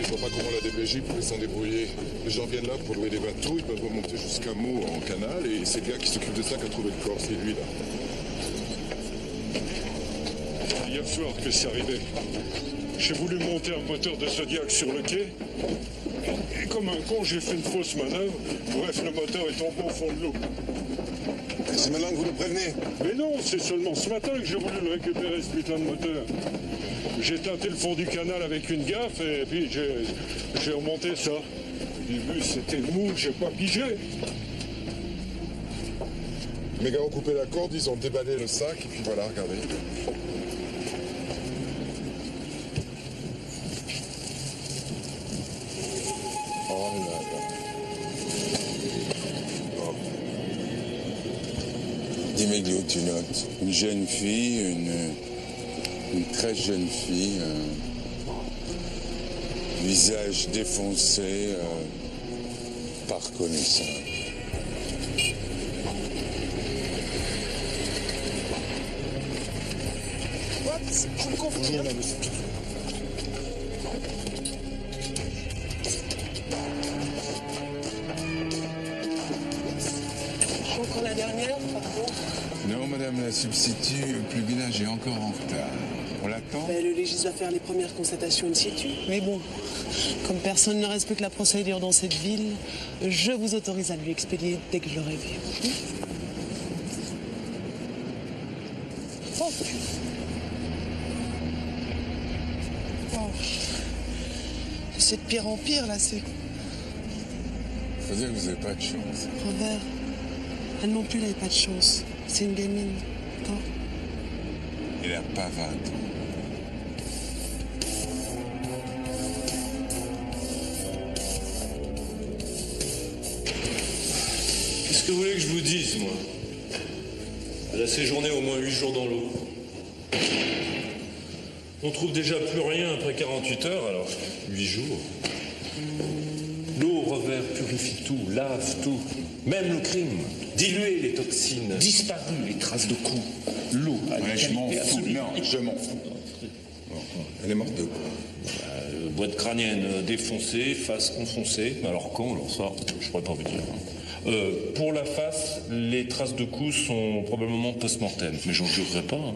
je vois pas comment la DPJ pouvait s'en débrouiller. Les gens viennent là pour louer des bateaux, ils peuvent remonter jusqu'à Meaux en canal, et c'est le gars qui s'occupe de ça qui a trouvé le corps, c'est lui là. Hier soir que c'est arrivé. J'ai voulu monter un moteur de Zodiac sur le quai. Et comme un con, j'ai fait une fausse manœuvre. Bref, le moteur est tombé au fond de l'eau. C'est maintenant que vous nous prévenez. Mais non, c'est seulement ce matin que j'ai voulu le récupérer, ce putain de moteur. J'ai tâté le fond du canal avec une gaffe et puis j'ai remonté ça. Au début, c'était mou, j'ai pas pigé. Mes gars ont coupé la corde, ils ont déballé le sac, et puis voilà, regardez. Oh là là. Oh. Dis-moi, Guillaume, tu notes. Une jeune fille, une très jeune fille, visage défoncé, pas reconnaissable. What? Je me confonds. Bonjour, madame. Je suis encore la dernière, pardon. Non, madame la substitut, plus village est encore en retard. On l'attend? Ben, le légiste va faire les premières constatations in situ. Mais bon, comme personne ne respecte la procédure dans cette ville, je vous autorise à lui expédier dès que je l'aurai vu. Oh. Oh. C'est de pire en pire, là, c'est... Faut dire que vous n'avez pas de chance. Robert, elle non plus, elle n'avait pas de chance. C'est une gamine, d'accord? Il n'a pas 20 ans. Qu'est-ce que vous voulez que je vous dise, moi? Elle a séjourné au moins 8 jours dans l'eau. On trouve déjà plus rien après 48 heures, alors 8 jours. L'eau, Robert, purifie tout, lave tout, même le crime. Diluer les toxines, disparu les traces de coups. L'eau a une Je m'en qualité fous, absolue. non, je m'en fous. Elle est morte de quoi? Boîte crânienne défoncée, face enfoncée. Alors quand, alors ça, je pourrais pas vous dire. Pour la face, les traces de coups sont probablement post-mortem, mais j'en jurerai pas. Hein.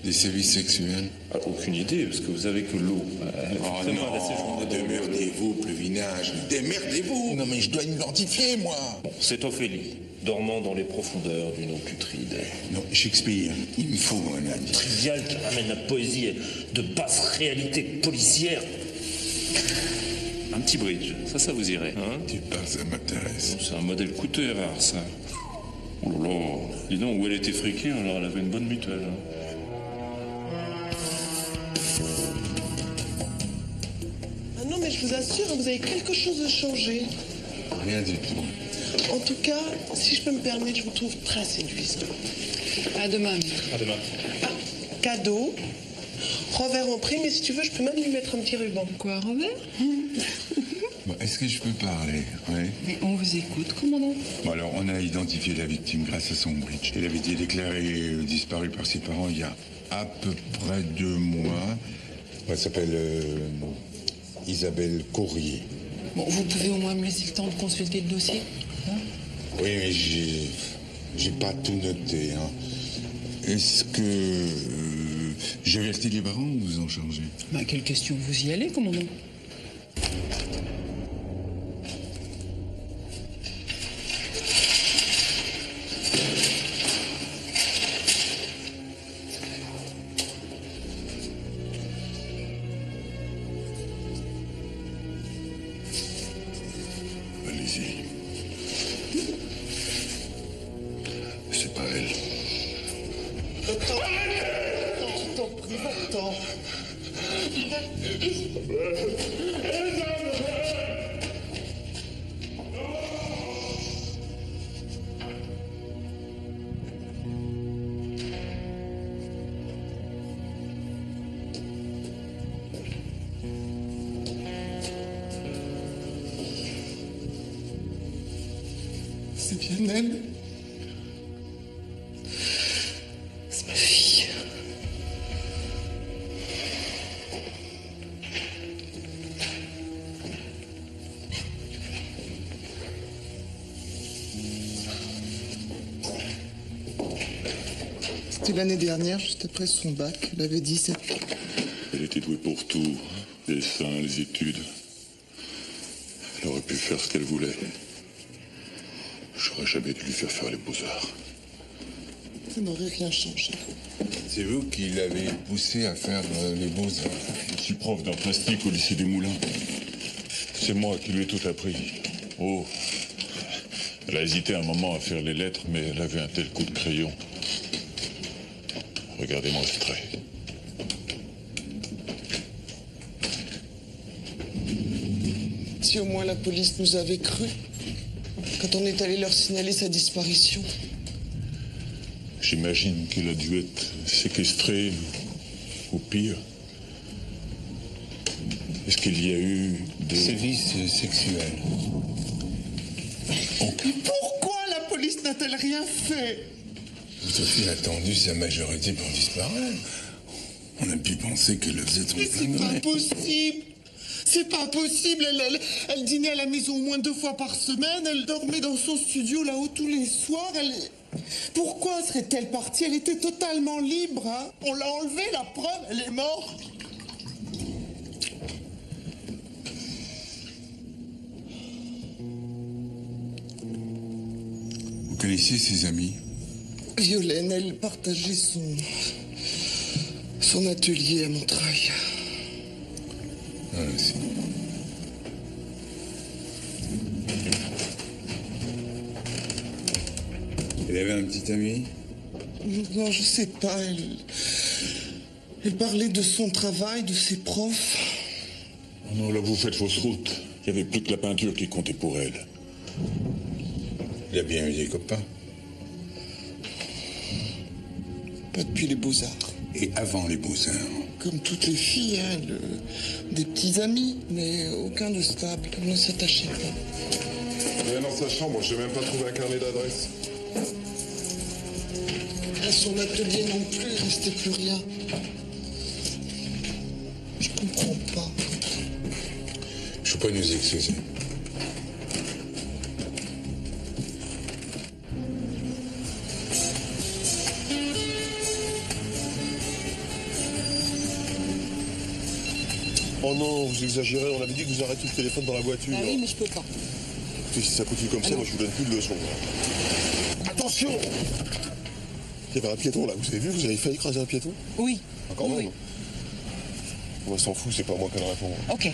Des sévices sexuels? Ah, aucune idée, parce que vous savez que l'eau... Oh non, démerdez-vous, Pluvinage, démerdez-vous. Non mais je dois identifier, moi. Bon, c'est Ophélie, dormant dans les profondeurs d'une eau putride. Non, Shakespeare, il me faut un ami. Trivial qui ramène la poésie de basse réalité policière. Un petit bridge, ça vous irait. Hein? Tu parles, ça m'intéresse. C'est un modèle coûteux et rare, ça. Oh là là, dis donc, où elle était friquée, alors elle avait une bonne mutuelle. Hein. Ah non, mais je vous assure, vous avez quelque chose de changé. Rien du tout. En tout cas, si je peux me permettre, je vous trouve très séduisant. À demain. À demain. Ah, cadeau. Robert en prime, et si tu veux, je peux même lui mettre un petit ruban. Quoi, Robert? Bon, est-ce que je peux parler? Oui. Mais on vous écoute, commandant. Bon, alors, on a identifié la victime grâce à son bridge. Elle avait été déclarée disparue par ses parents il y a à peu près 2 mois. Elle s'appelle Isabelle Courrier. Bon, vous pouvez au moins me laisser le temps de consulter le dossier, hein? Oui, mais j'ai pas tout noté. Hein. Est-ce que j'avertis les parents ou vous en chargez? Bah, quelle question, vous y allez, commandant? Allez-y. C'est pas elle. Attends. C'est bien elle? C'est ma fille. C'était l'année dernière, juste après son bac. Elle avait 17 ans. Elle était douée pour tout. Les dessins, les études. Elle aurait pu faire ce qu'elle voulait. J'aurais jamais dû lui faire les beaux-arts. Ça n'aurait rien changé. C'est vous qui l'avez poussé à faire les beaux-arts. Je suis prof d'art plastique au lycée des Moulins. C'est moi qui lui ai tout appris. Oh. Elle a hésité un moment à faire les lettres, mais elle avait un tel coup de crayon. Regardez-moi ce trait. Si au moins la police nous avait cru quand on est allé leur signaler sa disparition. J'imagine qu'elle a dû être séquestrée, ou pire. Est-ce qu'il y a eu des... Sévices sexuels. Mais pourquoi la police n'a-t-elle rien fait? Sophie a attendu sa majorité pour disparaître. On a pu penser qu'elle le faisait son Mais c'est pas possible! C'est pas possible! Elle dînait à la maison au moins 2 fois par semaine, elle dormait dans son studio là-haut tous les soirs, Pourquoi serait-elle partie? Elle était totalement libre, hein? On l'a enlevée, la preuve, elle est morte! Vous connaissiez ses amis? Violaine, elle partageait son atelier à Montreuil. Ah, si. Elle avait un petit ami? Non, je sais pas, elle parlait de son travail, de ses profs. Non, là, vous faites fausse route. Il n'y avait plus que la peinture qui comptait pour elle. Il a bien eu des copains. Pas depuis les Beaux-Arts. Et avant les beaux-arts? Comme toutes les filles, hein, des petits amis, mais aucun de stable. Elle ne s'attachait pas. Rien dans sa chambre, j'ai même pas trouvé un carnet d'adresse. À son atelier non plus, il restait plus rien. Je comprends pas. Je peux pas nous excuser. Oh non, vous exagérez, on avait dit que vous arrêtiez le téléphone dans la voiture. Ah oui, mais je peux pas. Si ça continue comme ça, moi je vous donne plus de leçons. Attention! Il y avait un piéton là, vous avez vu, vous avez failli écraser un piéton? Oui. Quand même. Oui. On s'en fout, c'est pas moi qui en réponds. Ok.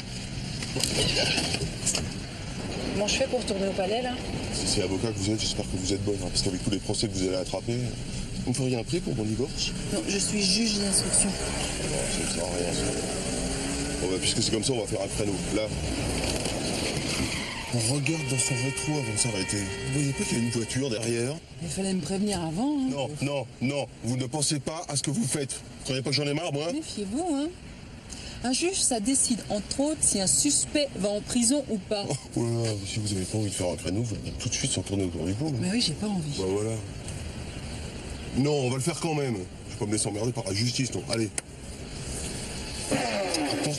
Comment je fais pour retourner au palais, là? Si c'est avocat que vous êtes, j'espère que vous êtes bonne, hein, parce qu'avec tous les procès que vous allez attraper, vous me feriez un prix pour mon divorce? Non, je suis juge d'instruction. Non, ça sert à rien, ça. Bon, bah, puisque c'est comme ça, on va faire un créneau. Là, on regarde dans son rétro avant de s'arrêter. Vous voyez pas qu'il y a une voiture derrière? Il fallait me prévenir avant, hein. Non, non, non, vous ne pensez pas à ce que vous faites. Vous croyez pas que j'en ai marre, moi? Méfiez-vous, hein. Un juge, ça décide, entre autres, si un suspect va en prison ou pas. Oh là là, si vous avez pas envie de faire un créneau, vous le dites tout de suite sans tourner autour du pot. Mais oui, j'ai pas envie. Bah voilà. Non, on va le faire quand même. Je vais pas me laisser emmerder par la justice, non. Allez. Attends.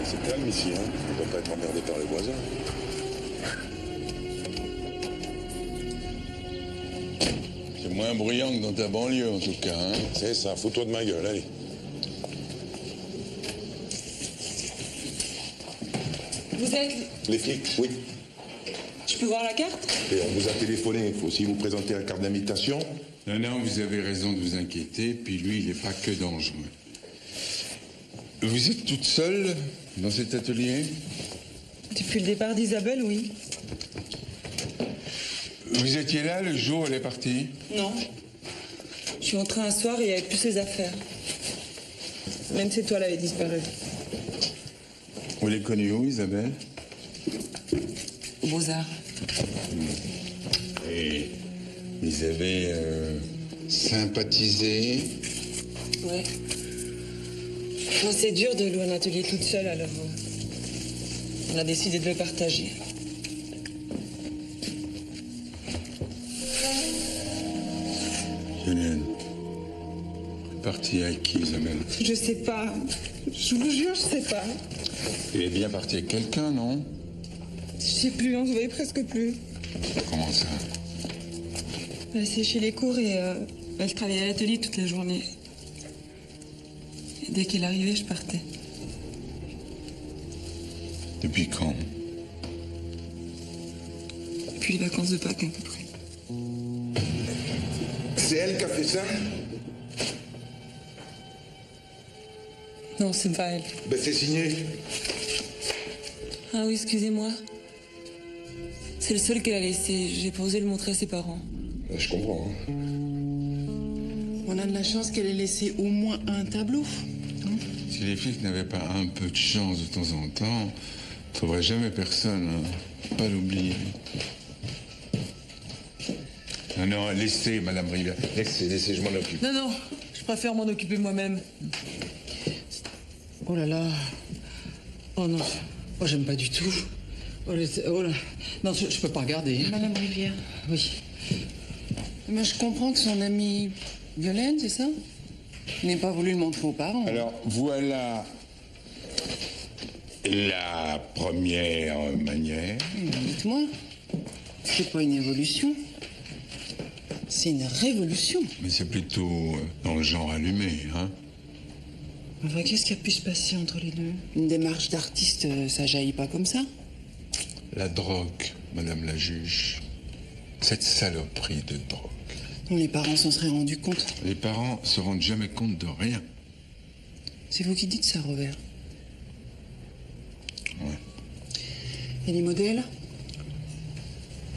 C'est calme ici, hein. On va pas être emmerdé par les voisins. C'est moins bruyant que dans ta banlieue, en tout cas, hein? C'est ça, fous-toi de ma gueule, allez. Vous êtes... Les flics, oui. Je peux voir la carte? Et on vous a téléphoné, il faut aussi vous présenter la carte d'invitation. Non, non, vous avez raison de vous inquiéter, puis lui, il n'est pas que dangereux. Vous êtes toute seule dans cet atelier? Depuis le départ d'Isabelle, oui. Vous étiez là le jour où elle est partie? Non. Je suis entrée un soir et il n'y avait plus ses affaires. Même ses toiles avaient disparu. Vous l'avez connue où, Isabelle? Aux Beaux-Arts. Et ils avaient sympathisé? Ouais. Bon, c'est dur de louer un atelier toute seule, alors on a décidé de le partager. Hélène, partie avec qui, Isabelle? Je sais pas. Je vous jure, je sais pas. Elle est bien partie avec quelqu'un, non? Je sais plus, on se voyait presque plus. Comment ça? Elle séchait les cours et elle travaillait à l'atelier toute la journée. Et dès qu'elle arrivait, je partais. Depuis quand? Depuis les vacances de Pâques, à peu près. C'est elle qui a fait ça? Non, c'est pas elle. Ben c'est signé. Ah oui, excusez-moi. C'est le seul qu'elle a laissé. J'ai pas osé le montrer à ses parents. Je comprends. Hein. On a de la chance qu'elle ait laissé au moins un tableau. Si les flics n'avaient pas un peu de chance de temps en temps, ne trouverait jamais personne. Hein. Pas l'oublier. Non, non, laissez, Madame Rivière. Laissez, je m'en occupe. Non, non, je préfère m'en occuper moi-même. Oh là là. Oh non. Oh, j'aime pas du tout. Oh là. Non, je peux pas regarder. Madame Rivière. Oui. Mais je comprends que son amie Violaine, c'est ça? N'ait pas voulu le montrer aux parents. Alors, voilà la première manière. Dites-moi, c'est pas une évolution. C'est une révolution. Mais c'est plutôt dans le genre allumé, hein. Enfin, qu'est-ce qui a pu se passer entre les deux? Une démarche d'artiste, ça jaillit pas comme ça? La drogue, Madame la juge. Cette saloperie de drogue. Non, les parents s'en seraient rendus compte. Les parents se rendent jamais compte de rien. C'est vous qui dites ça, Robert. Ouais. Et les modèles?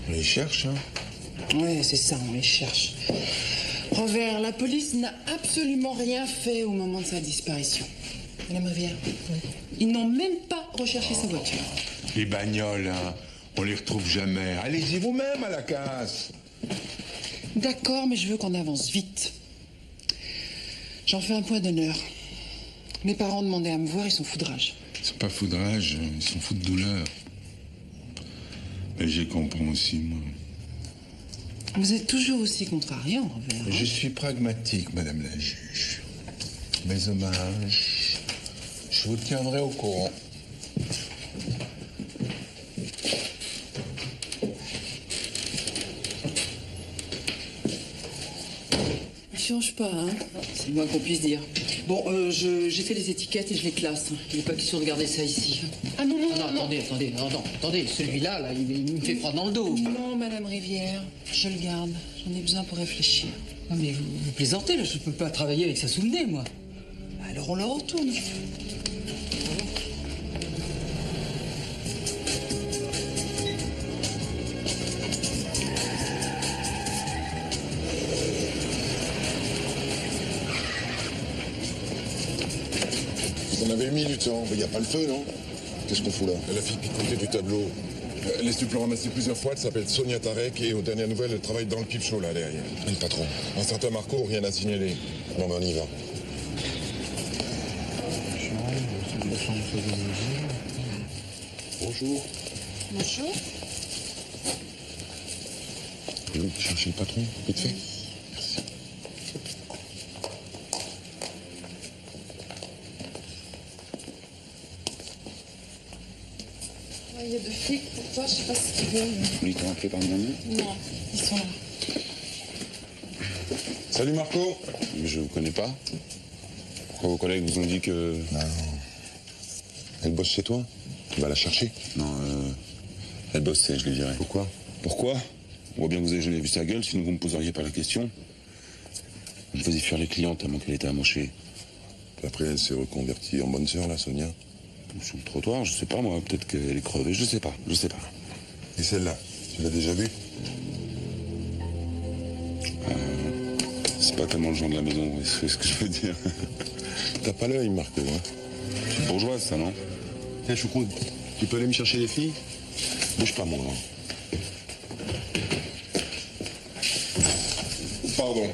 On les cherche, hein. Ouais, c'est ça, on les cherche. Robert, la police n'a absolument rien fait au moment de sa disparition. Madame Rivière, ils n'ont même pas recherché sa voiture. Les bagnoles, hein, on les retrouve jamais. Allez-y vous-même à la casse. D'accord, mais je veux qu'on avance vite. J'en fais un point d'honneur. Mes parents demandaient à me voir, ils sont foudrage. Ils sont pas foudrage, ils sont fous de douleur. Mais j'y comprends aussi, moi. Vous êtes toujours aussi contrariant, Robert. Je suis pragmatique, Madame la juge. Mes hommages, je vous tiendrai au courant. Il change pas, hein? C'est le moins qu'on puisse dire. Bon, j'ai fait les étiquettes et je les classe. Il n'est pas question de garder ça ici. Ah non, non, non, attendez, celui-là, là, il me fait froid dans le dos. Non, Madame Rivière, je le garde. J'en ai besoin pour réfléchir. Non, mais vous plaisantez, là, je peux pas travailler avec ça sous le nez, moi. Alors on le retourne. Vous en avez mis du temps. Il n'y a pas le feu, non? Qu'est-ce qu'on fout là? La fille picotait du tableau. Elle laisse le ramasser plusieurs fois. Elle s'appelle Sonia Tarek et aux dernières nouvelles, elle travaille dans le pipe show là derrière. Et le patron? Un certain Marco, rien à signaler. Non, mais on y va. Bonjour. Bonjour. Et oui, chercher le patron, vite fait. Merci. Il y a deux flics pour toi, je sais pas ce qu'ils veulent. Ils t'ont appelé par mon nom? Non, ils sont là. Salut Marco. Mais je vous connais pas. Pourquoi vos collègues vous ont dit que... Non. Elle bosse chez toi? Tu vas la chercher? Non, elle bossait, je lui dirais. Pourquoi? Pourquoi? On voit bien que vous avez jamais vu sa gueule, sinon vous me poseriez pas la question. Elle faisait fuir les clientes tellement qu'elle était amochée. Après, elle s'est reconvertie en bonne sœur, là, Sonia. Sur le trottoir, je sais pas moi, peut-être qu'elle est crevée, je sais pas. Et celle-là, tu l'as déjà vue? C'est pas tellement le genre de la maison, c'est ce que je veux dire. T'as pas l'œil, Marco, hein? C'est bourgeoise, ça, non? Tiens, Choucroute, tu peux aller me chercher les filles? Bouge pas, mon grand. Pardon.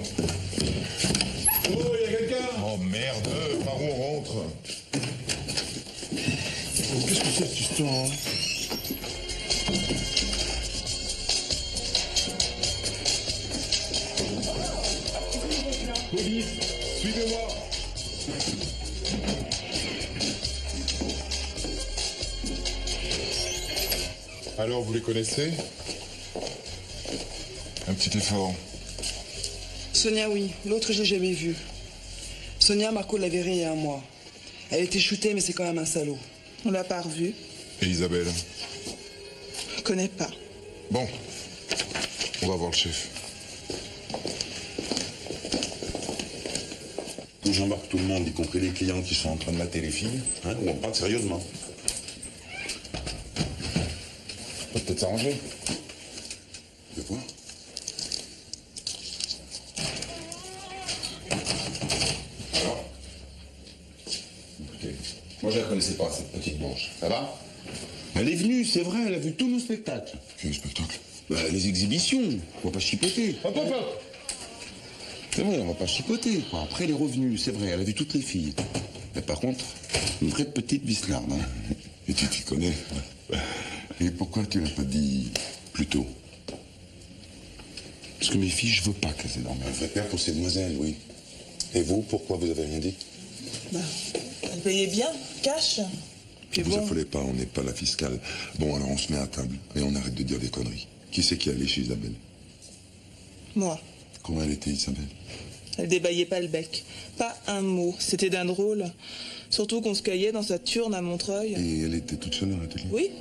Oh, il y a quelqu'un? Oh, merde! Par où on rentre? Qu'est-ce que c'est, cette histoire, hein? Police, suivez-moi. Alors, vous les connaissez? Un petit effort. Sonia, oui. L'autre, je l'ai jamais vue. Sonia, Marco l'a virée il y a un mois. Elle était shootée, mais c'est quand même un salaud. On l'a pas revue. Et Isabelle? Je connais pas. Bon, on va voir le chef. J'embarque tout le monde, y compris les clients qui sont en train de mater les filles, hein, ou on parle sérieusement. On peut peut-être s'arranger. De quoi? Alors? Écoutez, moi je la connaissais pas, cette petite Blanche. Ça va? Elle est venue, c'est vrai, elle a vu tous nos spectacles. Quel spectacle? Bah, les exhibitions, on va pas chipoter. Hop, hop, hop! C'est vrai, on va pas chipoter, quoi. Après, elle est revenue, c'est vrai, elle a vu toutes les filles. Mais par contre, une vraie petite vislarde, hein. Et tu t'y connais? Et pourquoi tu l'as pas dit plus tôt? Parce que mes filles, je veux pas qu'elles aient dormi. Faites bien pour ces demoiselles, oui. Et vous, pourquoi vous avez rien dit? Bah, elle payait bien, cash. Puis Vous bon, affolez pas, on n'est pas la fiscale. Bon, alors on se met à table et on arrête de dire des conneries. Qui c'est qui est allé chez Isabelle? moi, Comment elle était, Isabelle? elle débaillait pas le bec. Pas un mot. C'était d'un drôle. Surtout qu'on se cueillait dans sa turne à Montreuil. Et elle était toute seule dans l'atelier? Oui,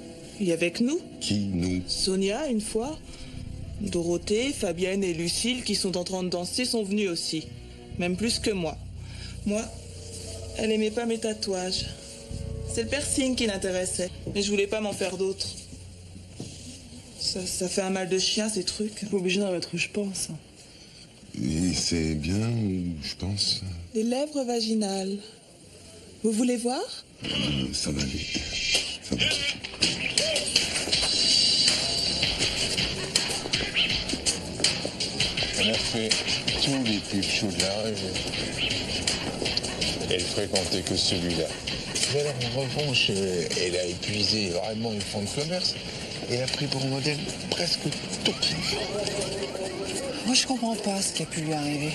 il y avait que nous. Qui, nous? Sonia, une fois. Dorothée, Fabienne et Lucille, qui sont en train de danser, sont venues aussi. Même plus que moi. Moi, elle aimait pas mes tatouages. C'est le piercing qui l'intéressait. Mais je voulais pas m'en faire d'autres. Ça fait un mal de chien, ces trucs. Pas obligé d'en mettre où je pense. Et c'est bien, je pense. Les lèvres vaginales. Vous voulez voir? Ça va aller. Ça va. On a fait tous les pubs chauds de la rue. Elle fréquentait que celui-là. Mais alors, en revanche, elle a épuisé vraiment le fonds de commerce. Elle a pris pour modèle presque tout. Moi, je comprends pas ce qui a pu lui arriver.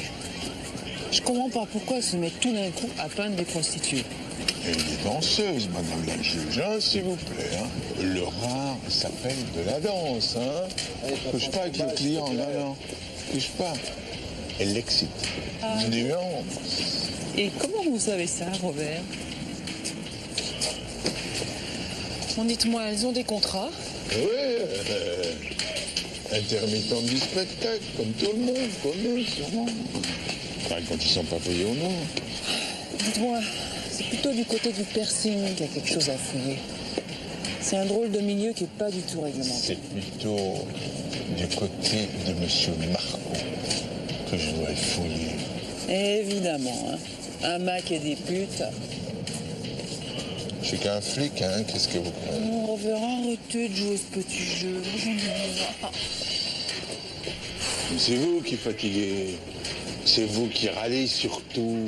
Je comprends pas pourquoi elle se met tout d'un coup à peindre des prostituées. Elle est danseuse, madame la juge, hein, s'il vous plaît. Hein. Le rare s'appelle de la danse. Hein. Couche pas avec le client, non. Couche pas. Elle l'excite. Nuance. Et comment vous savez ça, Robert? Bon, dites-moi, elles ont des contrats? Oui, intermittente du spectacle, comme tout le monde, comme nous, sûrement. Enfin, quand ils sont pas payés au nom. Dites-moi, c'est plutôt du côté du piercing qu'il y a quelque chose à fouiller. C'est un drôle de milieu qui est pas du tout réglementé. C'est plutôt du côté de monsieur Marco que je dois fouiller. Évidemment, hein. Un Mac et des putes. Je suis qu'un flic, hein, qu'est-ce que vous croyez? On reverra, arrêtez de jouer ce petit jeu. J'en ai marre. C'est vous qui fatiguez. C'est vous qui râlez surtout.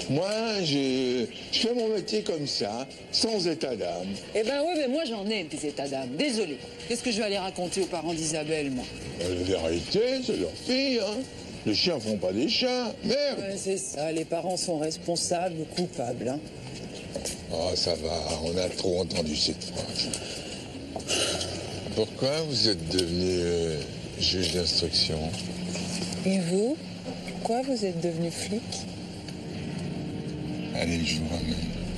Moi, je fais mon métier comme ça, sans état d'âme. Eh ben oui, mais moi j'en ai des états d'âme. Désolée. Qu'est-ce que je vais aller raconter aux parents d'Isabelle, moi? La vérité, c'est leur fille, hein. Les chiens font pas des chats, merde. Ouais, c'est ça, les parents sont responsables ou coupables, hein. Oh, ça va, on a trop entendu cette phrase. Pourquoi vous êtes devenu juge d'instruction? Et vous? Pourquoi vous êtes devenu flic? Allez, le jour à main.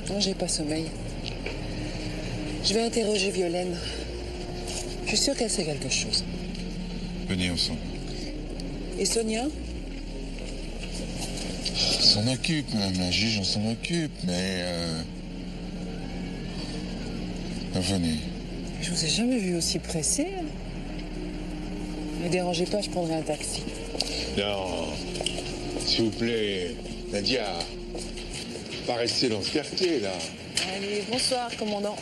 Non, j'ai pas sommeil. Je vais interroger Violaine. Je suis sûre qu'elle sait quelque chose. Venez ensemble. Et Sonia? On s'en occupe, madame la juge, on s'en occupe, mais... Venez. Je vous ai jamais vu aussi pressé. Ne dérangez pas, je prendrai un taxi. Non, s'il vous plaît, Nadia, pas rester dans ce quartier, là. Allez, bonsoir, commandant.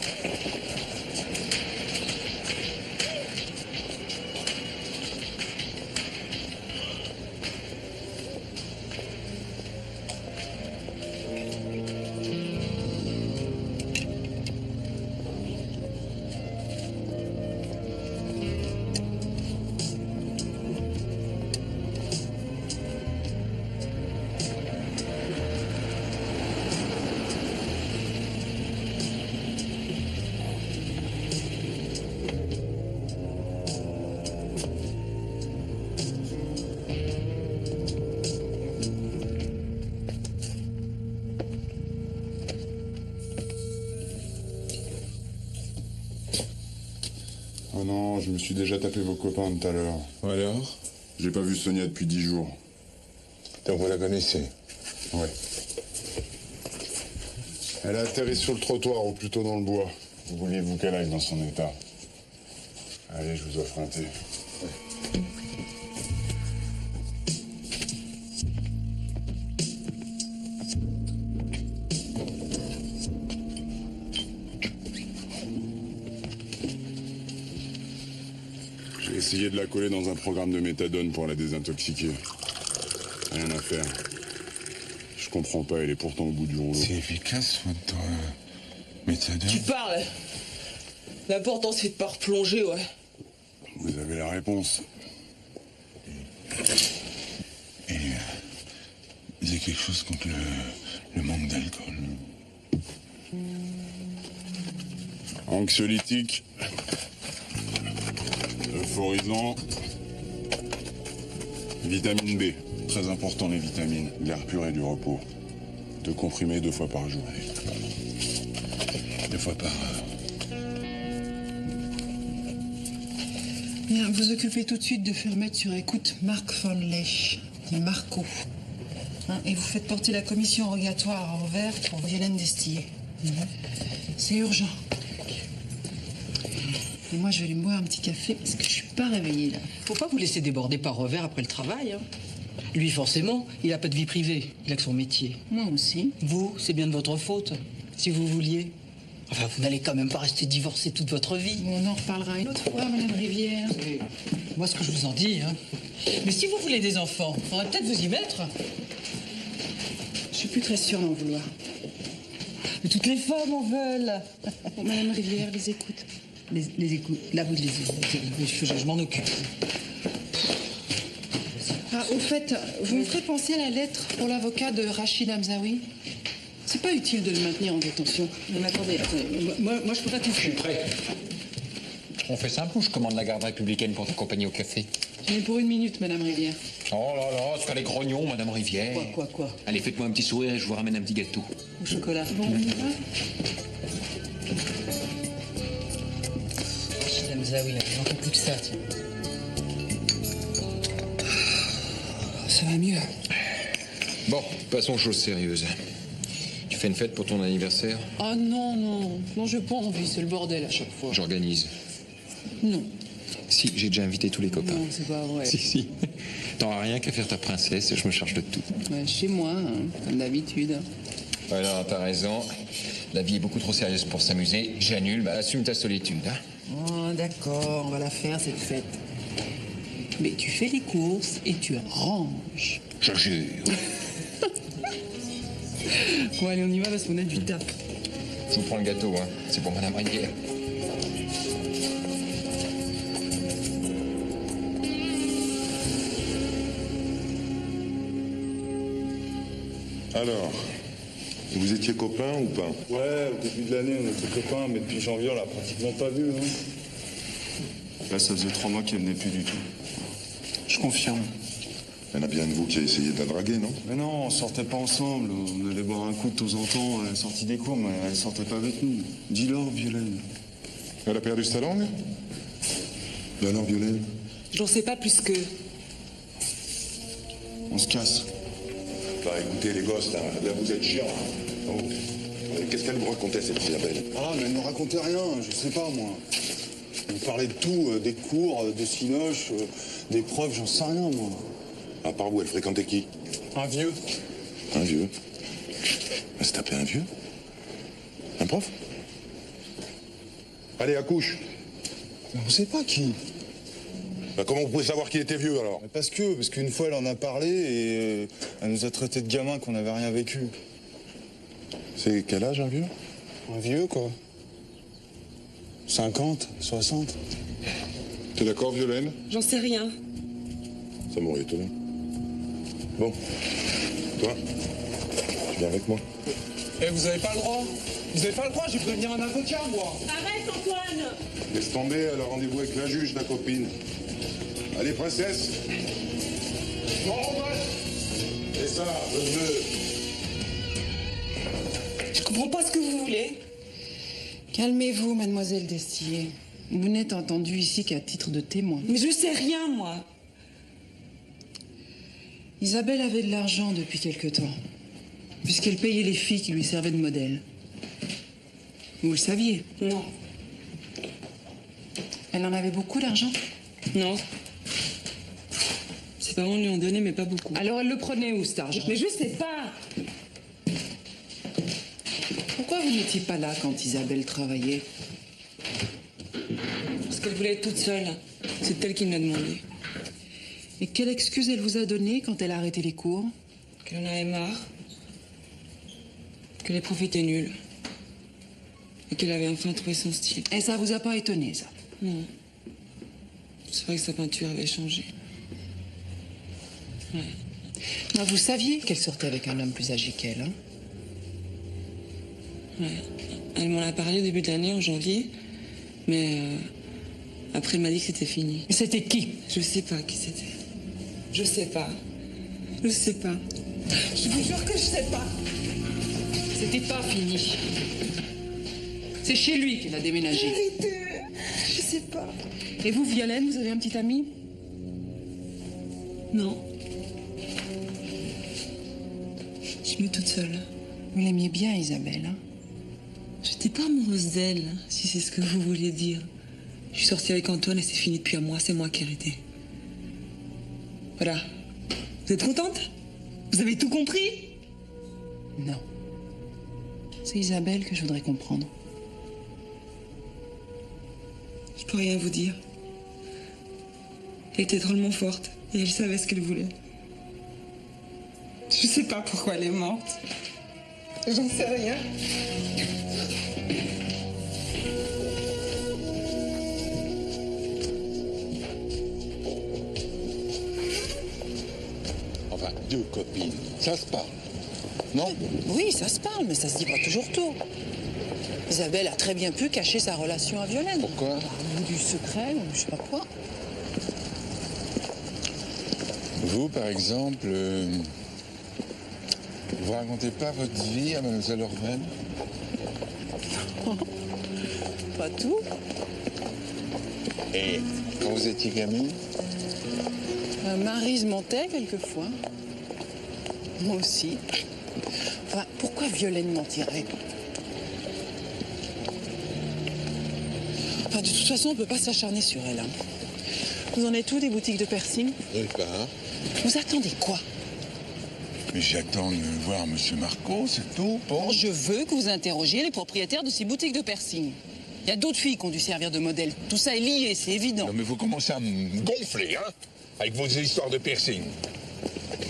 je me suis déjà tapé vos copains tout à l'heure. Alors? J'ai pas vu Sonia depuis 10 jours. Donc vous la connaissez? Ouais. Elle a atterri sur le trottoir, ou plutôt dans le bois. Vous vouliez-vous qu'elle aille dans son état? Allez, je vous offre un thé. J'ai essayé de la coller dans un programme de méthadone pour la désintoxiquer. Rien à faire. Je comprends pas, elle est pourtant au bout du rouleau. C'est efficace, votre méthadone? Tu parles. L'important, c'est de pas replonger, ouais. Vous avez la réponse. Et il y a quelque chose contre le manque d'alcool. Anxiolytique. Euphorisant. Vitamine B. Très important, les vitamines. L'air pur et du repos. 2 comprimés 2 fois par jour. 2 fois par heure. Bien, vous occupez tout de suite de faire mettre sur écoute Marc von Lech, dit Marco. Hein, et vous faites porter la commission rogatoire à Anvers pour Violaine Destillé. C'est urgent. Et moi, je vais aller me boire un petit café parce que je suis pas réveillée, là. Faut pas vous laisser déborder par revers après le travail. Hein. Lui, forcément, il a pas de vie privée. Il a que son métier. Moi aussi. Vous, c'est bien de votre faute. Si vous vouliez. Enfin, vous n'allez quand même pas rester divorcé toute votre vie. On en reparlera une autre fois, Madame Rivière. Et moi, ce que je vous en dis, hein. Mais si vous voulez des enfants, on va peut-être vous y mettre. Je suis plus très sûre d'en vouloir. Mais toutes les femmes en veulent. Bon, Madame Rivière, les écoute. Les écoutes. Là, vous je m'en occupe. Ah, au fait, vous me ferez penser à la lettre pour l'avocat de Rachid Hamzaoui. C'est pas utile de le maintenir en détention. Mais attendez, moi je peux pas tout faire. Je suis prêt. On fait simple ou je commande la garde républicaine pour t'accompagner au café? J'en ai pour 1 minute, Madame Rivière. Oh là là, c'est qu'elle est grognon, Madame Rivière. Quoi? Allez, faites-moi un petit sourire et je vous ramène un petit gâteau. Au chocolat. Bon, on y va? Rachid Hamzaoui, il manque plus que ça, tiens. Ça va mieux. Bon, passons aux choses sérieuses. Tu fais une fête pour ton anniversaire? Oh non, j'ai pas envie, c'est le bordel à chaque fois. J'organise. Non. Si, j'ai déjà invité tous les copains. Non, c'est pas vrai. Si. T'auras rien qu'à faire ta princesse et je me charge de tout. Ouais, chez moi, hein, comme d'habitude. Ouais, non, t'as raison. La vie est beaucoup trop sérieuse pour s'amuser. J'annule, assume ta solitude, hein. Oh, d'accord, on va la faire, cette fête. Mais tu fais les courses et tu ranges. Je jure. Bon, allez, on y va parce qu'on a du taf. Je vous prends le gâteau, hein. C'est pour Madame Rivière. Alors, vous étiez copains ou pas? Ouais, au début de l'année, on était copains, mais depuis janvier, on l'a pratiquement pas vu. Hein. Là, ça faisait 3 mois qu'elle venait plus du tout. Je confirme. Il y en a bien de vous qui a essayé de la draguer, non? Mais non, on sortait pas ensemble. On allait boire un coup de temps en temps à la sortie des cours, mais elle sortait pas avec nous. Dis-leur, Violaine. Elle a perdu sa langue? Et alors, Violaine? J'en sais pas plus que... On se casse. Bah écoutez les gosses, là vous êtes chiants. Oh. Qu'est-ce qu'elle vous racontait cette fille belle? Ah, mais elle ne racontait rien, je sais pas, moi. Elle me parlait de tout, des cours, de cinoche, des profs, j'en sais rien, moi. À part vous, elle fréquentait qui? Un vieux. Un vieux? Elle se tapait un vieux? Un prof? Allez, accouche. On sait pas qui. Bah, comment vous pouvez savoir qui était vieux, alors? Parce qu'une fois, elle en a parlé et elle nous a traités de gamins qu'on n'avait rien vécu. C'est quel âge, un vieux? Un vieux, quoi. 50, 60. T'es d'accord, Violaine? J'en sais rien. Ça m'aurait étonné. Bon. Toi, tu viens avec moi. Eh, vous avez pas le droit. Vous avez pas le droit, j'ai prévenir un avocat, moi. Arrête, Antoine! Laisse tomber, elle a rendez-vous avec la juge, ta copine. Allez, princesse. Non, c'est ça, le bleu. Je comprends pas ce que vous voulez. Calmez-vous, mademoiselle Destillé. Vous n'êtes entendu ici qu'à titre de témoin. Mais je sais rien, moi. Isabelle avait de l'argent depuis quelque temps, puisqu'elle payait les filles qui lui servaient de modèle. Vous le saviez? Non. Elle en avait beaucoup d'argent? Non. Ses parents lui ont donné, mais pas beaucoup. Alors elle le prenait où, cet argent? Mais je sais pas. Pourquoi vous n'étiez pas là quand Isabelle travaillait? Parce qu'elle voulait être toute seule. C'est elle qui me l'a demandé. Et quelle excuse elle vous a donnée quand elle a arrêté les cours? Qu'elle en avait marre. Que les profs étaient nuls. Et qu'elle avait enfin trouvé son style. Et ça vous a pas étonné, ça? Non. C'est vrai que sa peinture avait changé. Ouais. Non, vous saviez qu'elle sortait avec un homme plus âgé qu'elle, hein? Ouais. Elle m'en a parlé au début de l'année, en janvier. Mais après, elle m'a dit que c'était fini. Mais c'était qui? Je sais pas qui c'était. Je sais pas. Je sais pas. Je vous jure que je sais pas. C'était pas fini. C'est chez lui qu'elle a déménagé. Arrêtez. Je sais pas. Et vous, Violaine, vous avez un petit ami? Non. Je suis toute seule. Vous l'aimiez bien, Isabelle, hein? J'étais pas amoureuse d'elle, si c'est ce que vous vouliez dire. Je suis sortie avec Antoine et c'est fini depuis un mois. C'est moi qui ai arrêté. Voilà. Vous êtes contente? Vous avez tout compris? Non. C'est Isabelle que je voudrais comprendre. Je peux rien vous dire. Elle était drôlement forte et elle savait ce qu'elle voulait. Je sais pas pourquoi elle est morte. J'en sais rien. Enfin, deux copines, ça se parle. Non? Oui, ça se parle, mais ça se dit pas toujours tout. Isabelle a très bien pu cacher sa relation à Violaine. Pourquoi? Ou du secret, ou je sais pas quoi. Vous, par exemple, vous racontez pas votre vie à Mademoiselle Orben? Pas tout. Et quand vous étiez gamine? Maryse mentait quelquefois. Moi aussi. Enfin, pourquoi Violaine mentirait? Enfin, de toute façon, on peut pas s'acharner sur elle. Hein. Vous en êtes où des boutiques de piercing? Je sais pas. Vous attendez quoi? Mais j'attends de voir Monsieur Marco, c'est tout. Bon. Je veux que vous interrogiez les propriétaires de ces boutiques de piercing. Il y a d'autres filles qui ont dû servir de modèle. Tout ça est lié, c'est évident. Non, mais vous commencez à me gonfler, hein, avec vos histoires de piercing.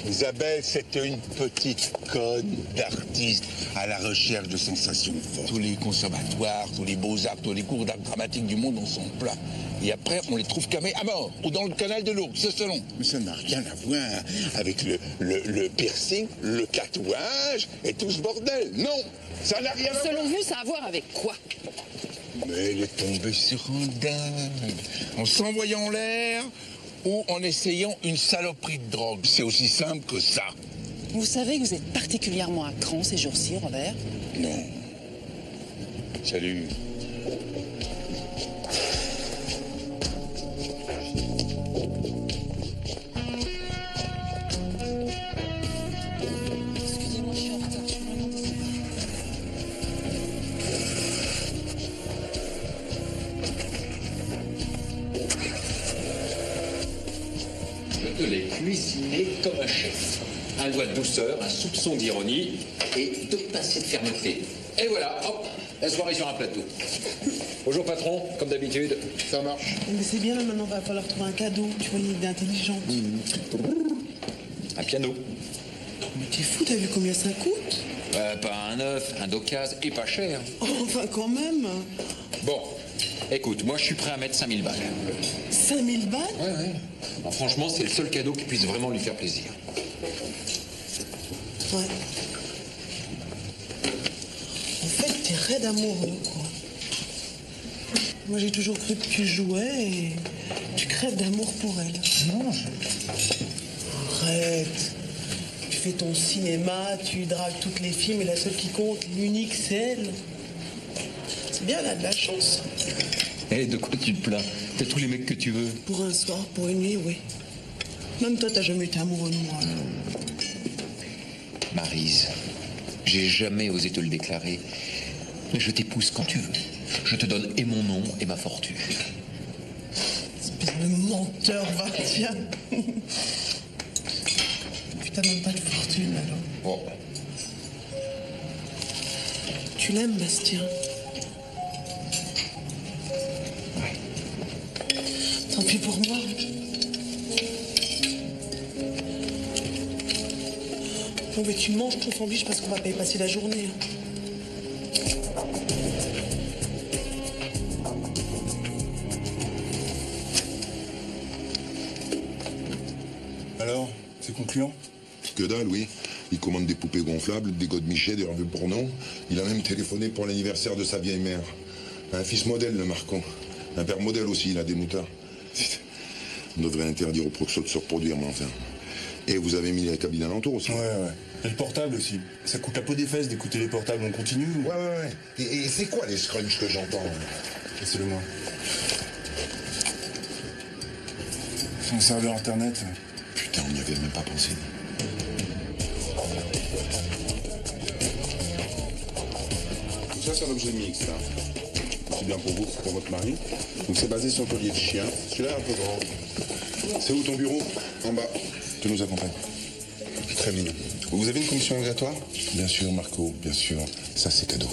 Isabelle, c'était une petite conne d'artiste à la recherche de sensations fortes. Tous les conservatoires, tous les beaux-arts, tous les cours d'art dramatique du monde en sont pleins. Et après, on les trouve camés à mort, ou dans le canal de l'Ourcq, c'est selon. Mais ça n'a rien à voir avec le piercing, le tatouage et tout ce bordel. Non, ça n'a rien à voir. Selon vous, ça a à voir avec quoi? Mais elle est tombée sur un dingue, en s'envoyant en l'air ou en essayant une saloperie de drogue. C'est aussi simple que ça. Vous savez que vous êtes particulièrement à cran ces jours-ci, Robert? Non. Salut. Excusez-moi, je suis en retard. Je suis vraiment désolée. Je te l'ai cuisiné comme un chef. Un doigt de douceur, un soupçon d'ironie et deux pincées de fermeté. Et voilà, hop, la soirée sur un plateau. Bonjour patron, comme d'habitude. Ça marche. Mais c'est bien, maintenant, il va falloir trouver un cadeau. Tu vois, une idée intelligente. Un piano. Mais t'es fou, t'as vu combien ça coûte? Pas un neuf, un d'occasion et pas cher. Oh, enfin, quand même. Bon, écoute, moi je suis prêt à mettre 5000 balles. 5000 balles? Ouais. Bon, franchement, c'est le seul cadeau qui puisse vraiment lui faire plaisir. Ouais. En fait, t'es raide amoureux, quoi. Moi, j'ai toujours cru que tu jouais et tu crèves d'amour pour elle. Non, Arrête. Tu fais ton cinéma, tu dragues toutes les filles, mais la seule qui compte, l'unique, c'est elle. C'est bien, elle a de la chance. Eh, de quoi tu te plains? T'as tous les mecs que tu veux. Pour un soir, pour une nuit, oui. Même toi, t'as jamais été amoureux de moi. Maryse, j'ai jamais osé te le déclarer. Mais je t'épouse quand tu veux. Je te donne et mon nom et ma fortune. Espèce de menteur, va, tiens. Puis t'as même pas de fortune, alors. Bon. Tu l'aimes, Bastien? Ouais. Tant pis pour moi. Bon, mais tu manges ton sandwich parce qu'on va pas y passer la journée. Alors, c'est concluant? Que dalle, oui. Il commande des poupées gonflables, des godemichés, des revues porno. Il a même téléphoné pour l'anniversaire de sa vieille mère. Un fils modèle, le Marco. Un père modèle aussi, il a des moutons. On devrait interdire aux proxos de se reproduire, mais enfin. Et vous avez mis la cabine alentour aussi. Ouais. Et le portable aussi. Ça coûte la peau des fesses d'écouter les portables, on continue. Ouais. Et c'est quoi les scrunchs que j'entends? Laissez-le moi. C'est un serveur internet. Putain, on n'y avait même pas pensé. Tout ça, c'est un objet mixte, là. C'est bien pour vous, c'est pour votre mari. Donc c'est basé sur le collier de chien. Celui-là est un peu grand. C'est où ton bureau? En bas. Tu nous accompagnes. Très bien. Vous avez une commission obligatoire? Bien sûr, Marco, bien sûr. Ça, c'est cadeau.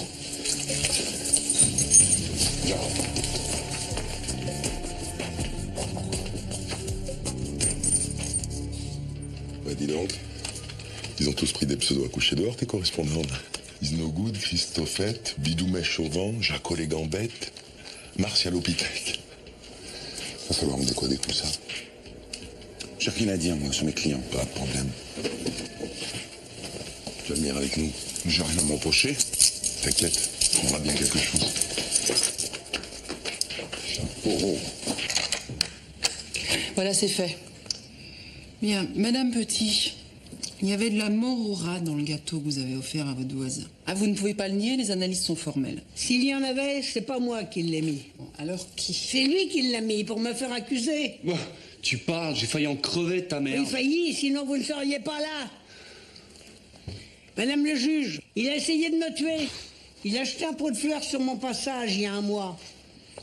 Viens. Bah, dis donc. Ils ont tous pris des pseudos à coucher dehors, tes correspondants. Is No Good, Christophette, Bidoumet Chauvin, Jaco les Gambettes, Martial Opitec. Va falloir me décoder tout ça. J'ai rien à dire, moi, sur mes clients. Pas de problème. Tu vas venir avec nous. J'ai rien à m'empocher. T'inquiète, on aura bien quelque chose. Oh. Voilà, c'est fait. Bien, Madame Petit, il y avait de la mort au rat dans le gâteau que vous avez offert à votre voisin. Ah, vous ne pouvez pas le nier, les analyses sont formelles. S'il y en avait, c'est pas moi qui l'ai mis. Bon, alors qui? C'est lui qui l'a mis pour me faire accuser. Bah, tu parles, j'ai failli en crever ta mère. Il faillit, sinon vous ne seriez pas là. Madame le juge, il a essayé de me tuer. Il a jeté un pot de fleurs sur mon passage il y a un mois.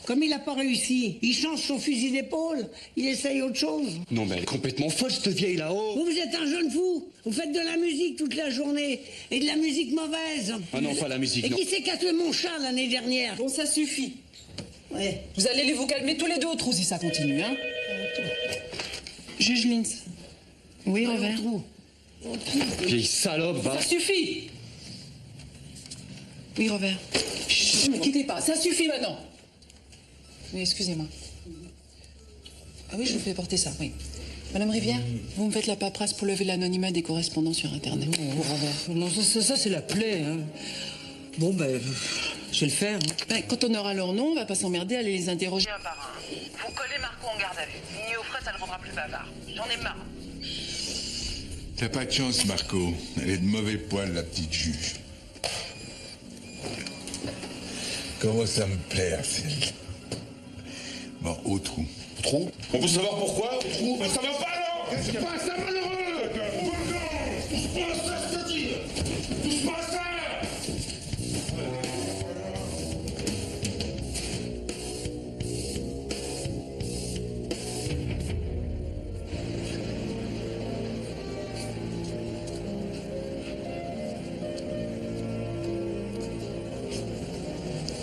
Comme il n'a pas réussi, il change son fusil d'épaule, il essaye autre chose. Non mais elle est complètement folle cette vieille là-haut. Vous êtes un jeune fou, vous faites de la musique toute la journée, et de la musique mauvaise. Ah non, pas la musique, et non. qui s'est qu'à tuer mon chat l'année dernière? Bon, ça suffit. Ouais. Vous allez vous calmer tous les deux au trou si ça continue, hein? Juge Lintz. Oui, Revers. Vieille salope, va. Ça suffit. Oui, Revers. Chut, ne quittez pas, ça suffit maintenant. Oui, excusez-moi. Ah oui, je vous fais porter ça, oui. Madame Rivière, vous me faites la paperasse pour lever l'anonymat des correspondants sur Internet. Non, ça c'est la plaie. Hein. Bon, ben, je vais le faire. Hein. Ben, quand on aura leur nom, on va pas s'emmerder à aller les interroger. Un par un. Vous collez Marco en garde à vue. Signé au frais, ça le rendra plus bavard. J'en ai marre. T'as pas de chance, Marco. Elle est de mauvais poil, la petite juge. Comment ça me plaît, Arsène. Bon, au trou. Trou? On veut savoir pourquoi? Trou? Mais ça va pas alors? Qu'est-ce qui se passe, ça, malheureux? Touche pas à ça, je te dis! Touche pas à ça!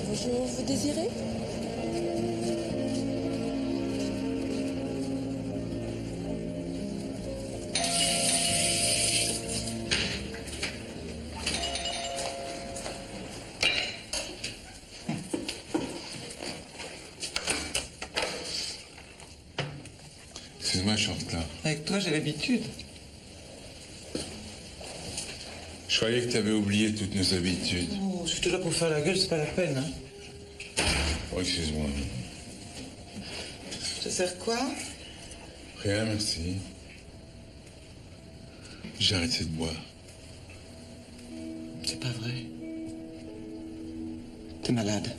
Bonjour, vous désirez? Excuse-moi, Chante-là. Avec toi, j'ai l'habitude. Je croyais que t'avais oublié toutes nos habitudes. Oh, je suis toujours pour faire la gueule, c'est pas la peine. Hein. Oh, excuse-moi. Ça sert quoi? Rien, merci. J'ai arrêté de boire. C'est pas vrai. T'es malade.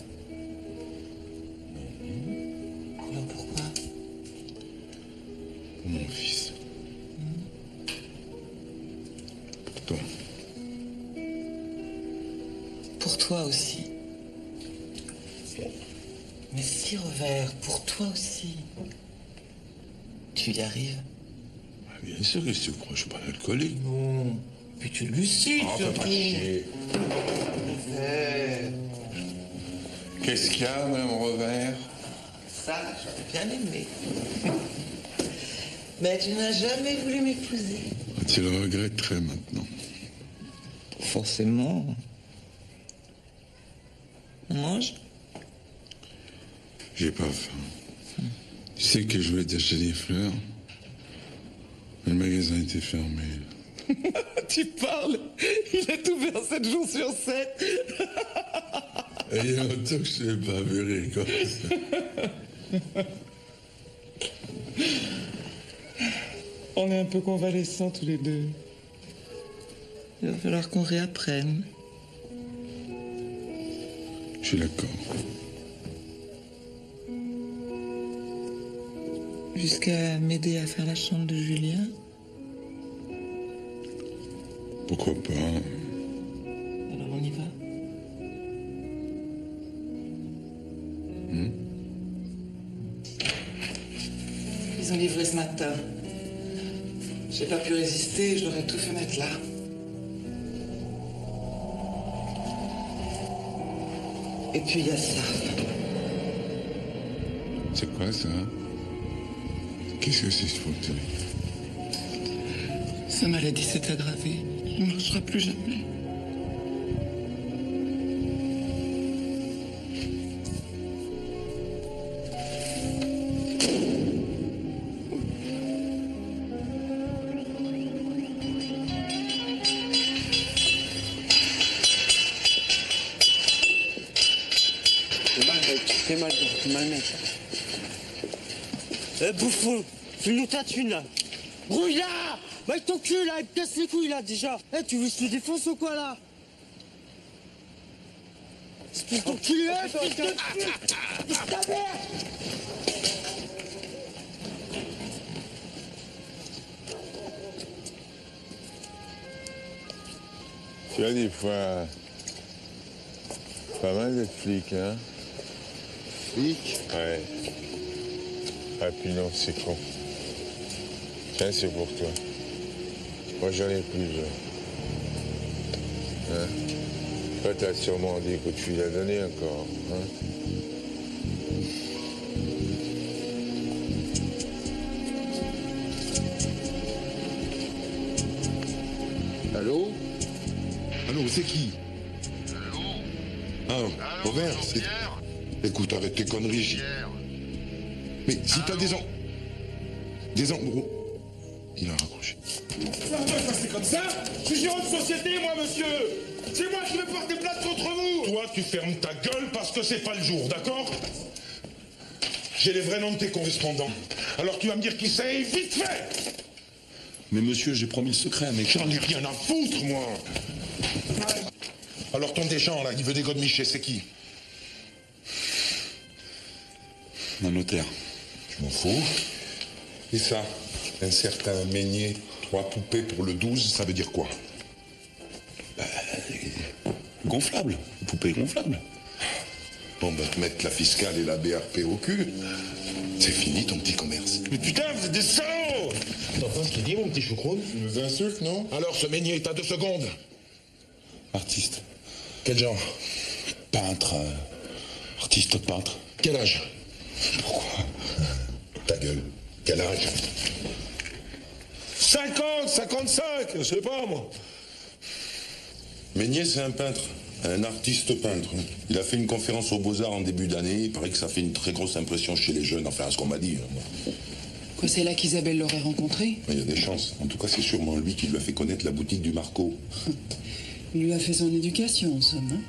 toi. Pour toi aussi. Mais si, Revers, pour toi aussi. Tu y arrives? Bien sûr, qu'est-ce que tu crois? Je suis pas un alcoolique. Non. Puis tu es lucide, surtout. Qu'est-ce qu'il y a, Madame Revers? Ça, j'aurais bien aimé. Mais tu n'as jamais voulu m'épouser. Tu le regretterais maintenant. Forcément. On mange? J'ai pas faim. Tu sais que je voulais t'acheter des fleurs, mais le magasin était fermé. Tu parles? Il est ouvert 7 jours sur 7. Et il y a longtemps que je ne l'ai pas vu comme ça. On est un peu convalescents tous les deux. Il va falloir qu'on réapprenne. Je suis d'accord. Jusqu'à m'aider à faire la chambre de Julien. Pourquoi pas? Alors on y va. Ils ont livré ce matin. J'ai pas pu résister, je leur ai tout fait mettre là. Et puis il y a ça. C'est quoi ça? Qu'est-ce que c'est ce fauteuil? Sa maladie s'est aggravée. Il ne marchera plus jamais. C'est mal, mec. Bouffon, file-nous ta thune, là. Brouille là. Avec ton cul, là, il me casse les couilles, là, déjà. Tu veux que je te défonce ou quoi, là? C'est ton cul, fils de pute. Ta mère. Tu as des fois pas mal de flics, hein? Flics? Ouais. Ah, puis non, c'est con. Tiens, c'est pour toi. Moi, j'en ai plusieurs. Hein? Toi, t'as sûrement des coups de fil à donner encore, hein? Allô? Allô, c'est qui? Allô? Ah, Robert, c'est... Écoute, arrête tes conneries. Mais si t'as des gros... Il a raccroché. Ça va pas passer comme ça? Je suis gérant de société, moi, monsieur! C'est moi qui vais porter plainte contre vous! Toi, tu fermes ta gueule parce que c'est pas le jour, d'accord? J'ai les vrais noms de tes correspondants. Alors tu vas me dire qui c'est, vite fait! Mais monsieur, j'ai promis le secret, mec. J'en ai rien à foutre, moi! Alors ton Deschamps, là, il veut des godemichés, c'est qui? Un notaire. Je m'en fous. Et ça, un certain Meignet, 3 poupées pour le 12, ça veut dire quoi? Gonflable. Poupée gonflable. On va te mettre la fiscale et la BRP au cul. C'est fini ton petit commerce. Mais putain, vous êtes des salauds! T'entends ce qu'il dit, mon petit choucroute? Tu nous insultes, non? Alors, ce Meignet, t'as 2 secondes. Artiste. Quel genre? Peintre. Artiste peintre. Quel âge? Pourquoi? Ta gueule. Quel âge? 50, 55, je sais pas, moi. Meignet, c'est un peintre. Un artiste peintre. Il a fait une conférence aux Beaux-Arts en début d'année. Il paraît que ça fait une très grosse impression chez les jeunes. Enfin, ce qu'on m'a dit. Quoi, c'est là qu'Isabelle l'aurait rencontré? Il y a des chances. En tout cas, c'est sûrement lui qui lui a fait connaître la boutique du Marco. Il lui a fait son éducation, en somme, hein.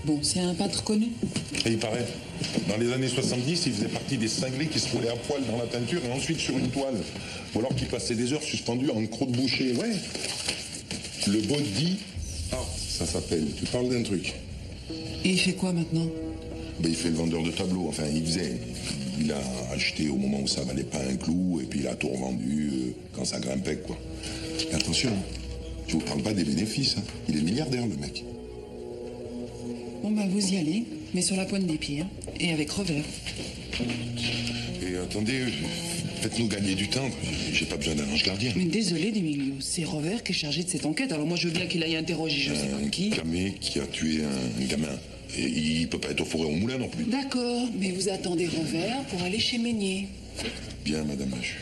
Bon, c'est un peintre connu. Et il paraît. Dans les années 70, il faisait partie des cinglés qui se roulaient à poil dans la peinture et ensuite sur une toile. Ou alors qui passaient des heures suspendus en croûte bouchée. Ouais. Le body art, ça s'appelle. Tu parles d'un truc. Et il fait quoi maintenant? Ben, il fait le vendeur de tableaux. Enfin, il faisait. Il a acheté au moment où ça valait pas un clou et puis il a tout revendu quand ça grimpait, quoi. Et attention, Je vous parle pas des bénéfices, hein. Il est milliardaire, le mec. Bon, bah, vous y allez, mais sur la pointe des pieds, hein, et avec revers. Et attendez, faites-nous gagner du temps. J'ai pas besoin d'un ange gardien. Mais désolé, D'Emilio, c'est Revers qui est chargé de cette enquête. Alors moi, je veux bien qu'il aille interroger je sais pas qui. Un gamin qui a tué un gamin. Et il peut pas être au fourré au moulin non plus. D'accord, mais vous attendez Revers pour aller chez Meunier. Bien, madame la juge.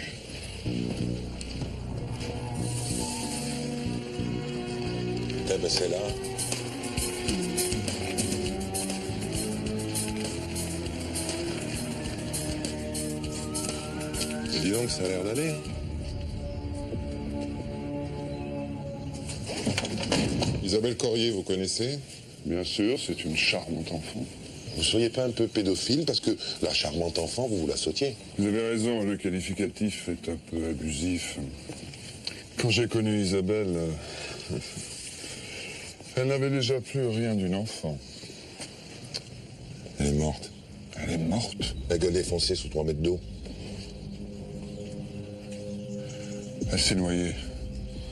Eh ben, c'est là. Dis donc, ça a l'air d'aller. Isabelle Corrier, vous connaissez? Bien sûr, c'est une charmante enfant. Vous seriez pas un peu pédophile parce que la charmante enfant, vous la sautiez. Vous avez raison, le qualificatif est un peu abusif. Quand j'ai connu Isabelle, elle n'avait déjà plus rien d'une enfant. Elle est morte. Elle est morte? La gueule défoncée sous 3 mètres d'eau. Elle s'est noyée.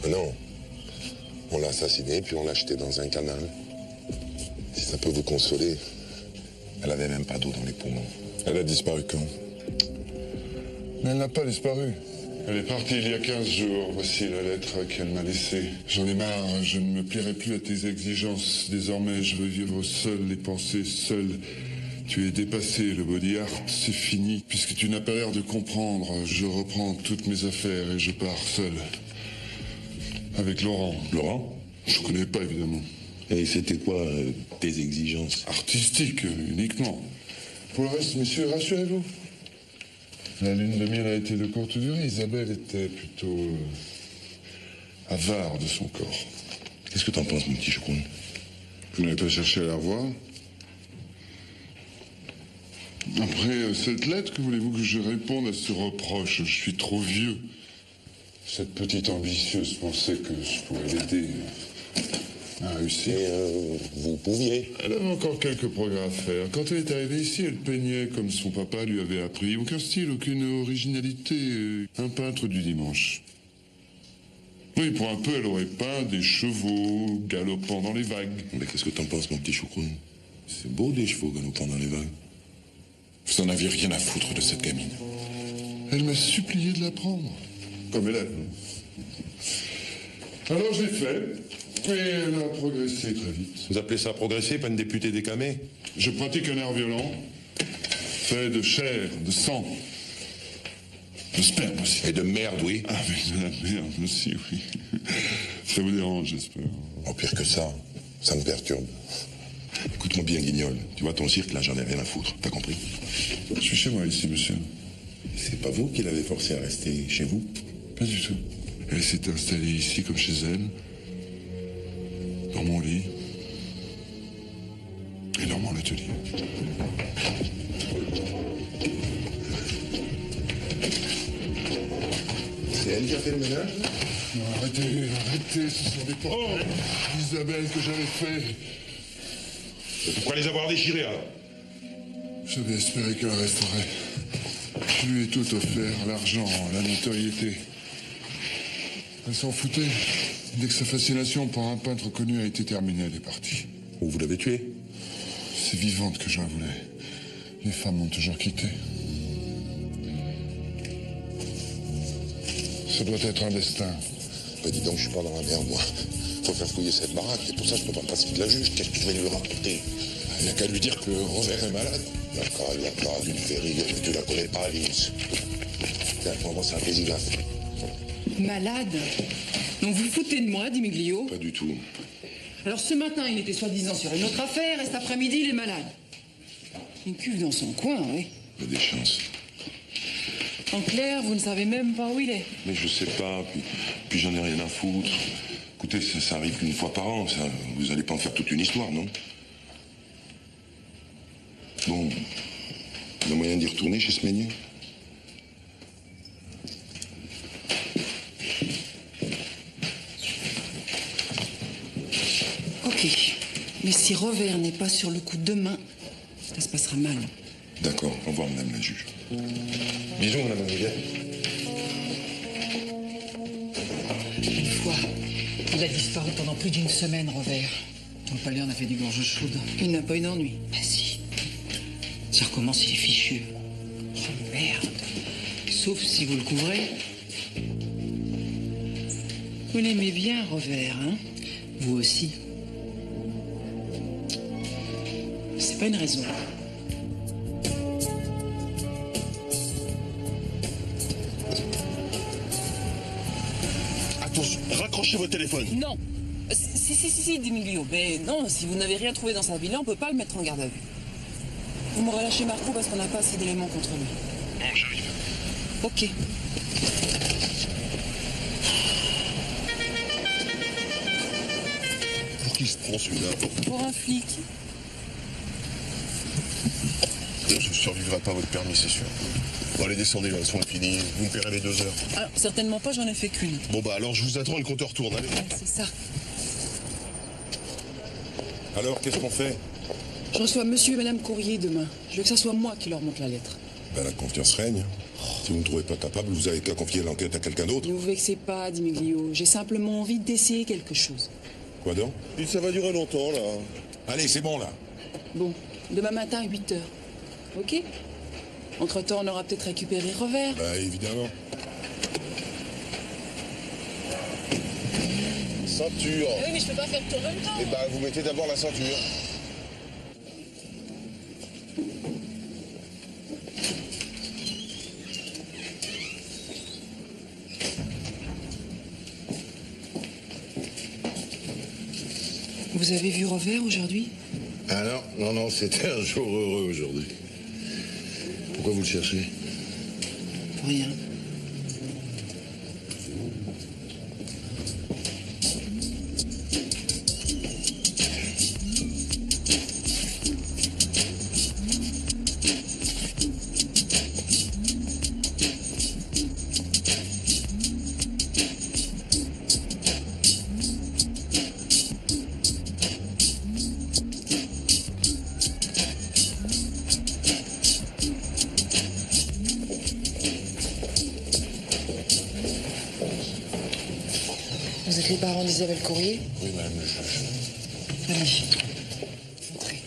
Non. On l'a assassinée, puis on l'a jetée dans un canal. Si ça peut vous consoler, elle avait même pas d'eau dans les poumons. Elle a disparu quand? Mais elle n'a pas disparu. Elle est partie il y a 15 jours. Voici la lettre qu'elle m'a laissée. J'en ai marre, je ne me plierai plus à tes exigences. Désormais, je veux vivre seul, les pensées seules. Tu es dépassé, le body art, c'est fini. Puisque tu n'as pas l'air de comprendre, je reprends toutes mes affaires et je pars seul. Avec Laurent. Laurent? Je connais pas, évidemment. Et c'était quoi, tes exigences? Artistiques, uniquement. Pour le reste, messieurs, rassurez-vous. La lune de miel a été de courte durée. Isabelle était plutôt avare de son corps. Qu'est-ce que t'en penses, mon petit choucroune? Vous n'avez pas cherché à la revoir? Après cette lettre, que voulez-vous que je réponde à ce reproche? Je suis trop vieux. Cette petite ambitieuse pensait que je pourrais l'aider à réussir. Vous pouviez. Elle avait encore quelques progrès à faire. Quand elle est arrivée ici, elle peignait comme son papa lui avait appris. Aucun style, aucune originalité. Un peintre du dimanche. Oui, pour un peu, elle aurait peint des chevaux galopant dans les vagues. Mais qu'est-ce que t'en penses, mon petit choucroune? C'est beau, des chevaux galopant dans les vagues. Vous en aviez rien à foutre de cette gamine. Elle m'a supplié de la prendre. Comme élève. Alors je l'ai fait. Et elle a progressé très vite. Vous appelez ça progresser, pas une députée décamée? Je pratique un art violent, fait de chair, de sang, de sperme aussi. Et de merde, oui. Ah, mais de la merde aussi, oui. Ça vous dérange, j'espère. Oh, pire que ça, ça me perturbe. Écoute-moi bien, Guignol. Tu vois, ton cirque, là, j'en ai rien à foutre. T'as compris? Je suis chez moi ici, monsieur. C'est pas vous qui l'avez forcé à rester chez vous? Pas du tout. Elle s'est installée ici comme chez elle, dans mon lit et dans mon atelier. C'est elle qui a fait le ménage? Non, arrêtez, ce sont des portraits d'Isabelle que j'avais fait. Pourquoi les avoir déchirés, alors? J'avais espéré qu'elle resterait. Je lui ai tout offert, l'argent, la notoriété. Elle s'en foutait. Dès que sa fascination pour un peintre connu a été terminée, elle est partie. Vous l'avez tuée? C'est vivante que je la voulais. Les femmes m'ont toujours quitté. Ça doit être un destin. Bah dis donc, je suis pas dans la merde, moi. Faut faire fouiller cette baraque, et pour ça, je peux pas me passer de la juge. Qu'est-ce que je vais lui raconter? Il n'y a qu'à lui dire que Revers est malade. D'accord, il a pas dû lui faire rire, mais tu la connais pas, Alice. Tiens, prends-moi ça, plésillaf. Malade? Donc vous foutez de moi, D'Emiglio? Pas du tout. Alors ce matin, il était soi-disant sur une autre affaire, et cet après-midi, il est malade. Une cuve dans son coin, oui. Il y a des chances. En clair, vous ne savez même pas où il est. Mais je sais pas, puis j'en ai rien à foutre. Écoutez, ça arrive qu'une fois par an, ça. Vous allez pas en faire toute une histoire, non? Bon, il y a moyen d'y retourner chez ce meunier? Ok. Mais si Revers n'est pas sur le coup demain, ça se passera mal. D'accord, au revoir, madame la juge. Bisous, madame Miguel. Une fois, Il a disparu pendant plus d'une semaine, Robert. Au palais, on a fait des gorges chaudes. Il n'a pas eu d'ennui. Ah si. Ça recommence, il est fichu. Oh merde. Sauf si vous le couvrez. Vous l'aimez bien, Robert, hein? Vous aussi. C'est pas une raison. Attention, raccrochez votre téléphone. Non. Si, D'Emilio. Mais non, si vous n'avez rien trouvé dans sa villa, on peut pas le mettre en garde à vue. Vous me relâchez Marco parce qu'on n'a pas assez d'éléments contre lui. Bon, j'arrive. Ok. Pour qui se prend celui-là? Pour un flic. Je ne survivrai pas à votre permis, c'est sûr. Bon, allez, descendez, la leçon est finie. Vous me paierez les 2 heures. Alors, certainement pas, j'en ai fait qu'une. Bon, bah alors je vous attends et le compteur tourne, allez. Ouais, c'est ça. Alors, qu'est-ce qu'on fait? Je reçois monsieur et madame Courrier demain. Je veux que ça soit moi qui leur montre la lettre. Ben, la confiance règne. Si vous ne trouvez pas capable, vous avez qu'à confier l'enquête à quelqu'un d'autre. Ne vous vexez pas, D'Emiglio. J'ai simplement envie d'essayer quelque chose. Quoi donc? Ça va durer longtemps, là. Allez, c'est bon, là. Bon, demain matin à 8h. Ok? Entre-temps, on aura peut-être récupéré Robert. Bah, évidemment. Ceinture. Oui, mais je peux pas faire tout en même temps. Eh ben, vous mettez d'abord la ceinture. Vous avez vu Robert aujourd'hui? Ah non, c'était un jour heureux aujourd'hui. Pourquoi vous le cherchez? Rien. Vous êtes les parents d'Isabelle Courrier? Oui, madame le juge. Allez. Entrez.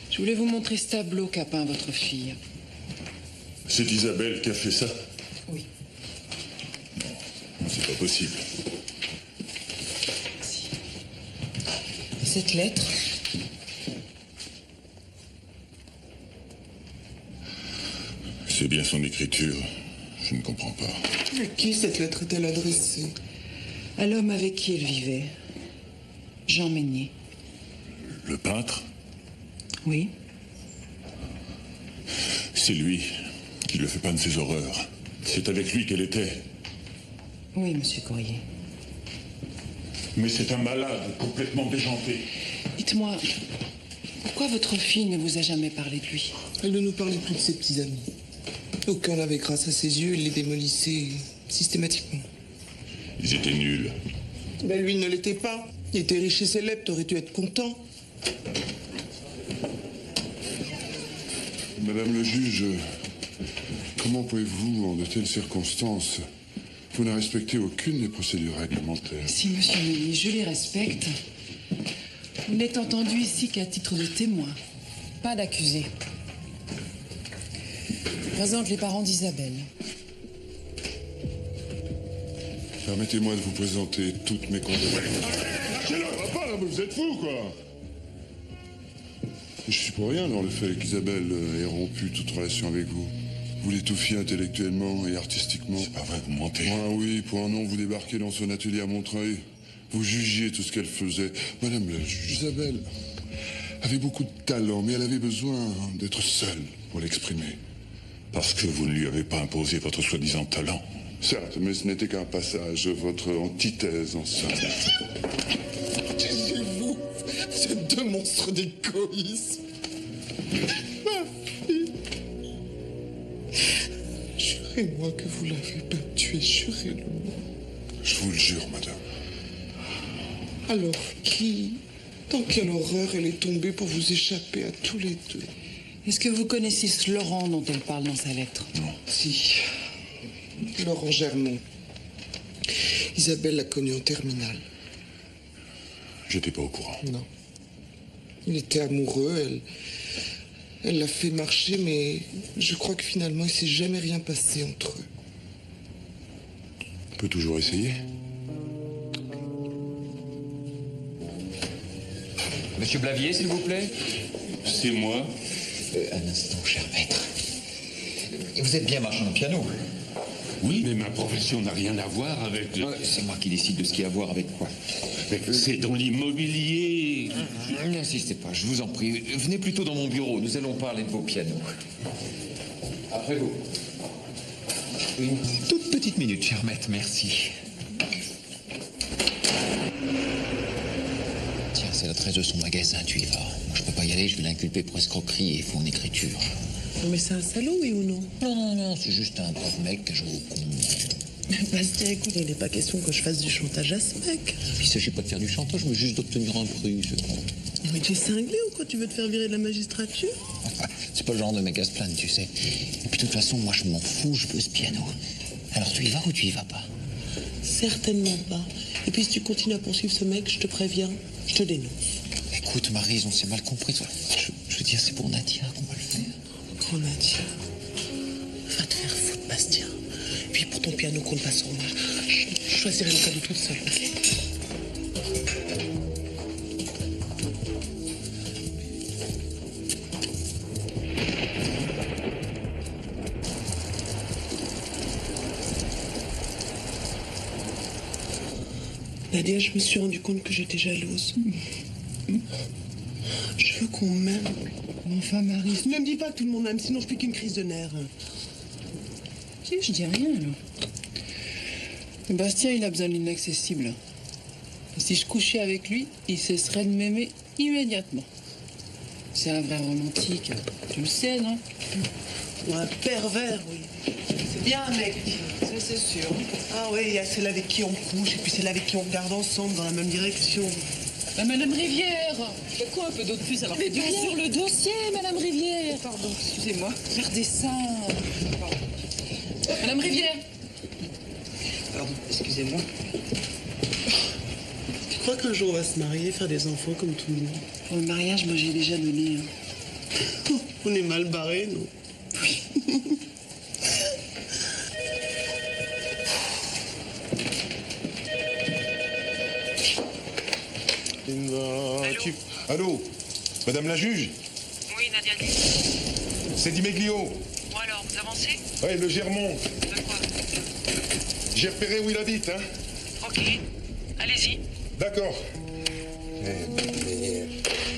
Je voulais vous montrer ce tableau qu'a peint votre fille. C'est Isabelle qui a fait ça? Oui. Non, c'est pas possible. Cette lettre? C'est bien son écriture. Je ne comprends pas. À qui cette lettre est-elle adressée? À l'homme avec qui elle vivait. Jean Meignier. Le peintre? Oui. C'est lui qui le fait peindre ses horreurs. C'est avec lui qu'elle était. Oui, monsieur Courrier. Mais c'est un malade complètement déjanté. Dites-moi, pourquoi votre fille ne vous a jamais parlé de lui? Elle ne nous parlait plus de ses petits amis. Aucun n'avait grâce à ses yeux, il les démolissait systématiquement. Ils étaient nuls. Ben lui, il ne l'était pas. Il était riche et célèbre, t'aurais dû être content. Madame le juge, comment pouvez-vous, en de telles circonstances, vous ne respectez aucune des procédures réglementaires? Si, monsieur Meignier, je les respecte. Vous n'êtes entendu ici qu'à titre de témoin, pas d'accusé. Je présente les parents d'Isabelle. Permettez-moi de vous présenter toutes mes condoléances. Lâchez-le, pas là, mais vous êtes fou, quoi! Je suis pour rien dans le fait qu'Isabelle ait rompu toute relation avec vous. Vous l'étouffiez intellectuellement et artistiquement. C'est pas vrai, vous mentez. Ah oui, pour un an, vous débarquez dans son atelier à Montreuil. Vous jugiez tout ce qu'elle faisait. Madame la juge, Isabelle avait beaucoup de talent, mais elle avait besoin d'être seule pour l'exprimer. Parce que vous ne lui avez pas imposé votre soi-disant talent. Certes, mais ce n'était qu'un passage, votre antithèse en somme. Taisez-vous, ces deux monstres d'égoïsme. Ma fille. Jurez-moi que vous l'avez pas tuée, jurez-le-moi. Je vous le jure, madame. Alors qui, dans quelle horreur elle est tombée pour vous échapper à tous les deux? Est-ce que vous connaissez ce Laurent dont elle parle dans sa lettre? Non. Si. Laurent Germont. Isabelle l'a connu en terminale. J'étais pas au courant. Non. Il était amoureux, elle l'a fait marcher, mais je crois que finalement, il s'est jamais rien passé entre eux. On peut toujours essayer. Monsieur Blavier, s'il vous plaît. C'est moi. Un instant, cher maître. Vous êtes bien marchand de piano. Oui, mais ma profession n'a rien à voir avec... C'est moi qui décide de ce qu'il y a à voir avec quoi. C'est dans l'immobilier. N'insistez pas, je vous en prie. Venez plutôt dans mon bureau, nous allons parler de vos pianos. Après vous. Une toute petite minute, cher maître, merci. Tiens, c'est l'adresse de son magasin, tu y vas. Moi, je peux pas y aller, je vais l'inculper pour escroquerie et faux en écriture. Non, mais c'est un salaud, oui ou non? Non, c'est juste un brave mec qui joue au con. Bastien, écoute, il n'est pas question que je fasse du chantage à ce mec. Il s'agit pas de faire du chantage, mais juste d'obtenir un prix, c'est bon. Mais tu es cinglé ou quoi? Tu veux te faire virer de la magistrature? C'est pas le genre de mec à se plaindre, tu sais. Et puis de toute façon, moi je m'en fous, je veux ce piano. Alors tu y vas ou tu y vas pas? Certainement pas. Et puis si tu continues à poursuivre ce mec, je te préviens, je te dénonce. Écoute, Maryse, on s'est mal compris. Je veux dire, c'est pour Nadia qu'on va le faire. Grand Nadia. Va te faire foutre, Bastien. Et puis pour ton piano, compte pas sur moi. Je choisirai le cadeau toute seule, ok? Nadia, je me suis rendu compte que j'étais jalouse. Je veux qu'on m'aime. Enfin, Marie, ne me dis pas que tout le monde m'aime, sinon je fais qu'une crise de nerfs. Si, je dis rien, alors. Bastien, il a besoin de l'inaccessible. Si je couchais avec lui, il cesserait de m'aimer immédiatement. C'est un vrai romantique. Tu le sais, non? Un pervers, oui. C'est bien un mec, ça c'est sûr. Ah oui, il y a celle avec qui on couche et puis celle avec qui on regarde ensemble dans la même direction. Madame Rivière, il y a quoi un peu d'eau de plus alors? Mais bien sur le dossier, Madame Rivière. Pardon, excusez-moi. Regardez ça. Pardon. Madame Rivière. Pardon, excusez-moi. Tu crois qu'un jour on va se marier, faire des enfants comme tout le monde? Pour le mariage, moi j'ai déjà donné. Hein. On est mal barrés, non? Oui. Allô? Madame la juge? Oui, Nadia. C'est Di Meglio. Bon alors, vous avancez? Ouais, le Germont. De quoi? J'ai repéré où il habite, hein? Ok. Allez-y. D'accord.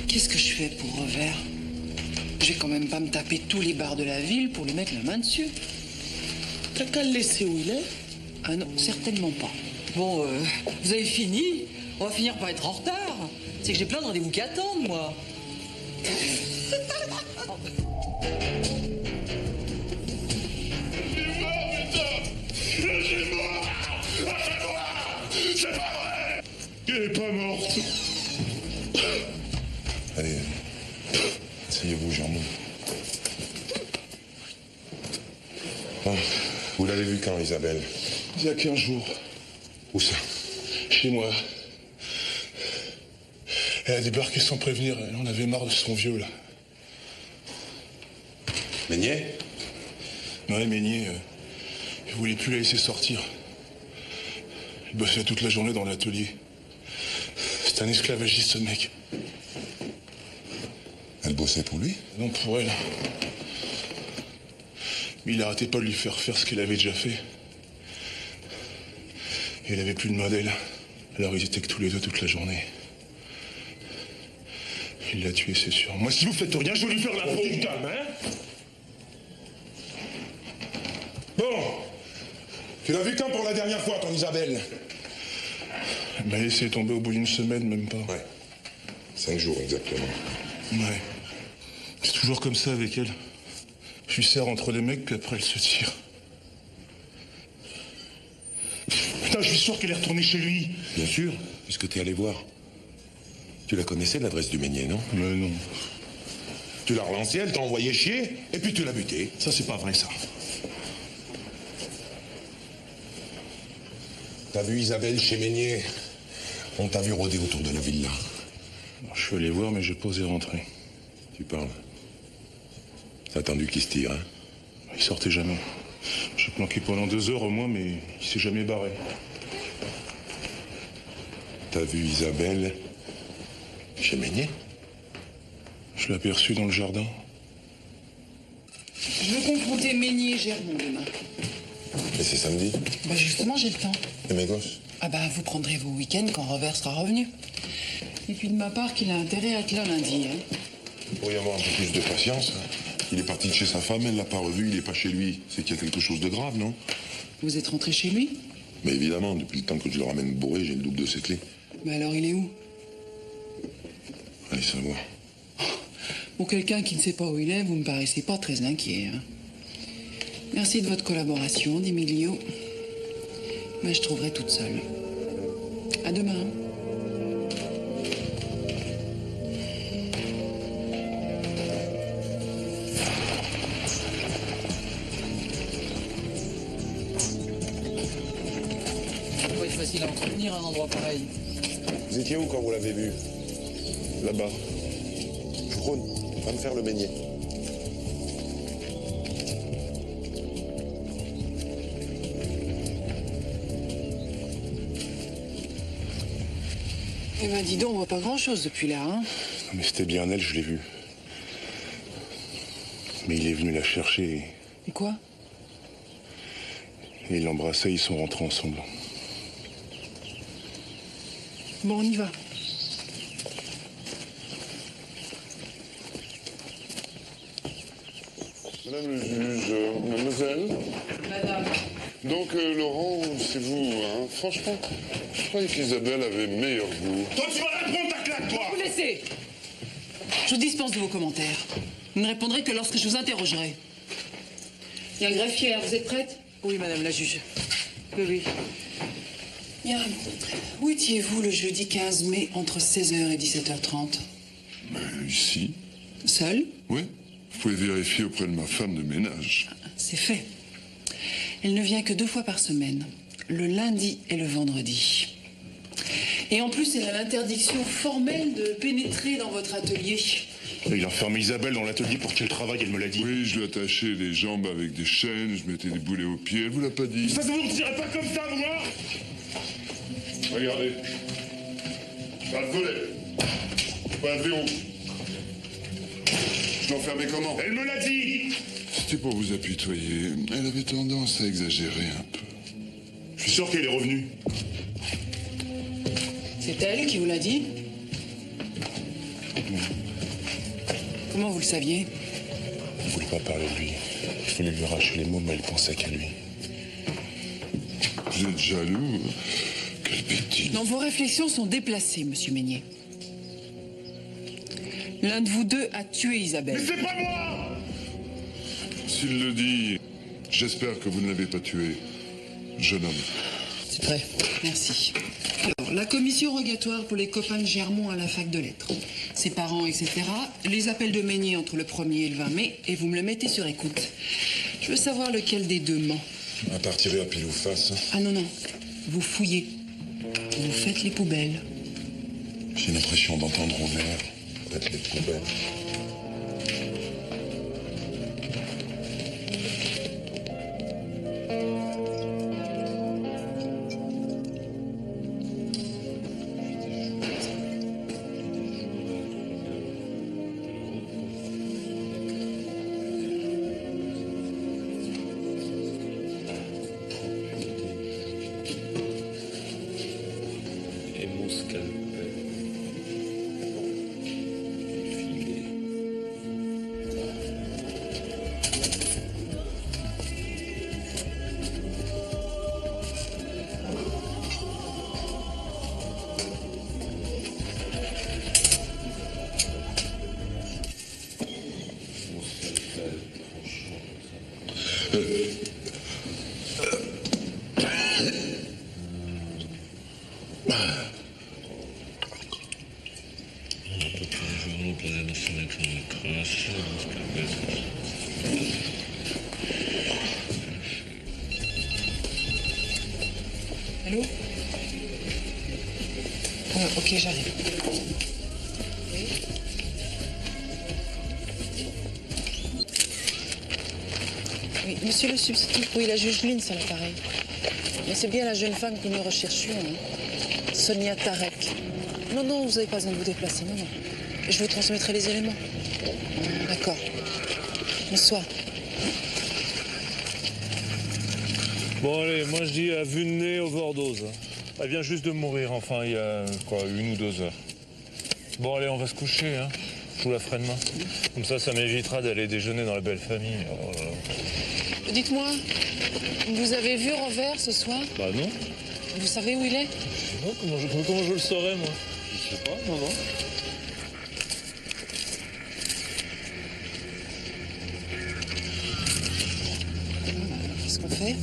Qu'est-ce que je fais pour Revers? Je vais quand même pas me taper tous les bars de la ville pour lui mettre la main dessus. T'as qu'à le laisser où il est? Ah non, certainement pas. Bon, vous avez fini? On va finir par être en retard. C'est que j'ai plein de rendez-vous qui attendent, moi. C'est pas vrai! Elle est pas morte! Allez, asseyez-vous, Germont. Bon, vous l'avez vu quand, Isabelle? Il y a 15 jours. Où ça? Chez moi. Elle a débarqué sans prévenir. Elle en avait marre de son vieux, là. Meignet? Ouais, Meignet, il voulait plus la laisser sortir. Il bossait toute la journée dans l'atelier. C'est un esclavagiste, ce mec. Elle bossait pour lui? Non, pour elle. Mais il arrêtait pas de lui faire faire ce qu'elle avait déjà fait. Et il avait plus de modèle. Alors ils étaient que tous les deux toute la journée. Il l'a tué, c'est sûr. Moi, si vous faites rien, je vais lui faire la peau. Calme, hein? Bon. Tu l'as vu quand pour la dernière fois, ton Isabelle? Elle m'a laissé tomber au bout d'une semaine, même pas. Ouais. 5 jours, exactement. Ouais. C'est toujours comme ça avec elle. Je lui serre entre les mecs, puis après, elle se tire. Putain, je suis sûr qu'elle est retournée chez lui. Bien sûr, puisque t'es allé voir. Tu la connaissais, l'adresse du Meignet, non? Mais non. Tu l'as relancée, elle t'a envoyé chier, et puis tu l'as butée. Ça, c'est pas vrai, ça. T'as vu Isabelle chez Meignet? On t'a vu rôder autour de la villa. Je suis allé voir, mais j'ai pas osé rentrer. Tu parles. T'as attendu qu'il se tire, hein? Il sortait jamais. J'ai planqué pendant 2 heures au moins, mais il s'est jamais barré. T'as vu Isabelle chez Meignet? Je l'ai aperçue dans le jardin. Je veux confronter Meignet et Germont demain. Et c'est samedi? Bah justement, j'ai le temps. Et mes gosses? Ah bah vous prendrez vos week-ends quand Revers sera revenu. Et puis de ma part qu'il a intérêt à être là lundi, hein. Il pourrait y avoir un peu plus de patience. Il est parti de chez sa femme, elle l'a pas revu, il est pas chez lui. C'est qu'il y a quelque chose de grave, non? Vous êtes rentré chez lui? Mais évidemment, depuis le temps que je le ramène bourré, j'ai le double de ses clés. Mais alors il est où? Allez savoir. Pour quelqu'un qui ne sait pas où il est, vous me paraissez pas très inquiet, hein. Merci de votre collaboration, Emilio. Mais je trouverai toute seule. À demain. Ça doit être facile à entretenir un endroit pareil. Vous étiez où quand vous l'avez vu? Là-bas. Frône, va me faire le beignet. Eh ben dis donc, on voit pas grand-chose depuis là, hein. Non, mais c'était bien elle, je l'ai vue. Mais il est venu la chercher Et quoi? et il l'embrassait, ils sont rentrés ensemble. Bon, on y va. Madame le juge, mademoiselle. Madame. Donc, Laurent, c'est vous, hein? Franchement, je croyais qu'Isabelle avait meilleur goût. Toi, tu vas la prendre ta claque, toi! Vous laissez. Je vous dispense de vos commentaires. Vous ne répondrez que lorsque je vous interrogerai. Bien, greffière, vous êtes prête? Oui, madame la juge. Oui, oui. Bien. Où étiez-vous le jeudi 15 mai entre 16h et 17h30? Ici? Seul? Oui. Vous pouvez vérifier auprès de ma femme de ménage. C'est fait. Elle ne vient que 2 fois par semaine, le lundi et le vendredi. Et en plus, elle a l'interdiction formelle de pénétrer dans votre atelier. Il a enfermé Isabelle dans l'atelier pour qu'elle travaille, elle me l'a dit. Oui, je lui attachais les jambes avec des chaînes, je mettais des boulets aux pieds, elle vous l'a pas dit. Ça, vous ne tirez pas comme ça, moi! Regardez. Pas de volet. Pas de verrou. Je l'enfermais comment? Elle me l'a dit! C'était pour vous apitoyer. Elle avait tendance à exagérer un peu. Je suis sûr qu'elle est revenue. C'est elle qui vous l'a dit? Comment vous le saviez? Elle ne voulait pas parler de lui. Je voulais lui arracher les mots, mais elle pensait qu'à lui. Vous êtes jaloux? Quelle bêtise. Non, vos réflexions sont déplacées, monsieur Meignet. L'un de vous deux a tué Isabelle. Mais c'est pas moi! S'il le dit, j'espère que vous ne l'avez pas tué, jeune homme. C'est prêt. Merci. Alors, la commission rogatoire pour les copains de Germont à la fac de lettres. Ses parents, etc. Les appels de Meignet entre le 1er et le 20 mai, et vous me le mettez sur écoute. Je veux savoir lequel des deux ment. À partir à pile ou face. Ah non, non. Vous fouillez. Vous faites les poubelles. J'ai l'impression d'entendre en air. Peut-être les poubelles. Et mon scalpel. Filé. Allô? Ok, j'arrive. Oui, monsieur le substitut. Oui, la juge Lynn, c'est l'appareil. Mais c'est bien la jeune femme que nous recherchions, hein. Sonia Tarek. Non, non, vous n'avez pas besoin de vous déplacer, non, non. Je vous transmettrai les éléments. D'accord. Bonsoir. Bon, allez, moi je dis à vue de nez, overdose. Elle vient juste de mourir, enfin, il y a, quoi, 1 ou 2 heures. Bon, allez, on va se coucher, hein. Je vous la ferai demain. Comme ça m'évitera d'aller déjeuner dans la belle famille. Oh là là. Dites-moi, vous avez vu Robert ce soir? Bah non. Vous savez où il est? Non, comment je le saurais, moi? Je sais pas, non. Qu'est-ce qu'on fait?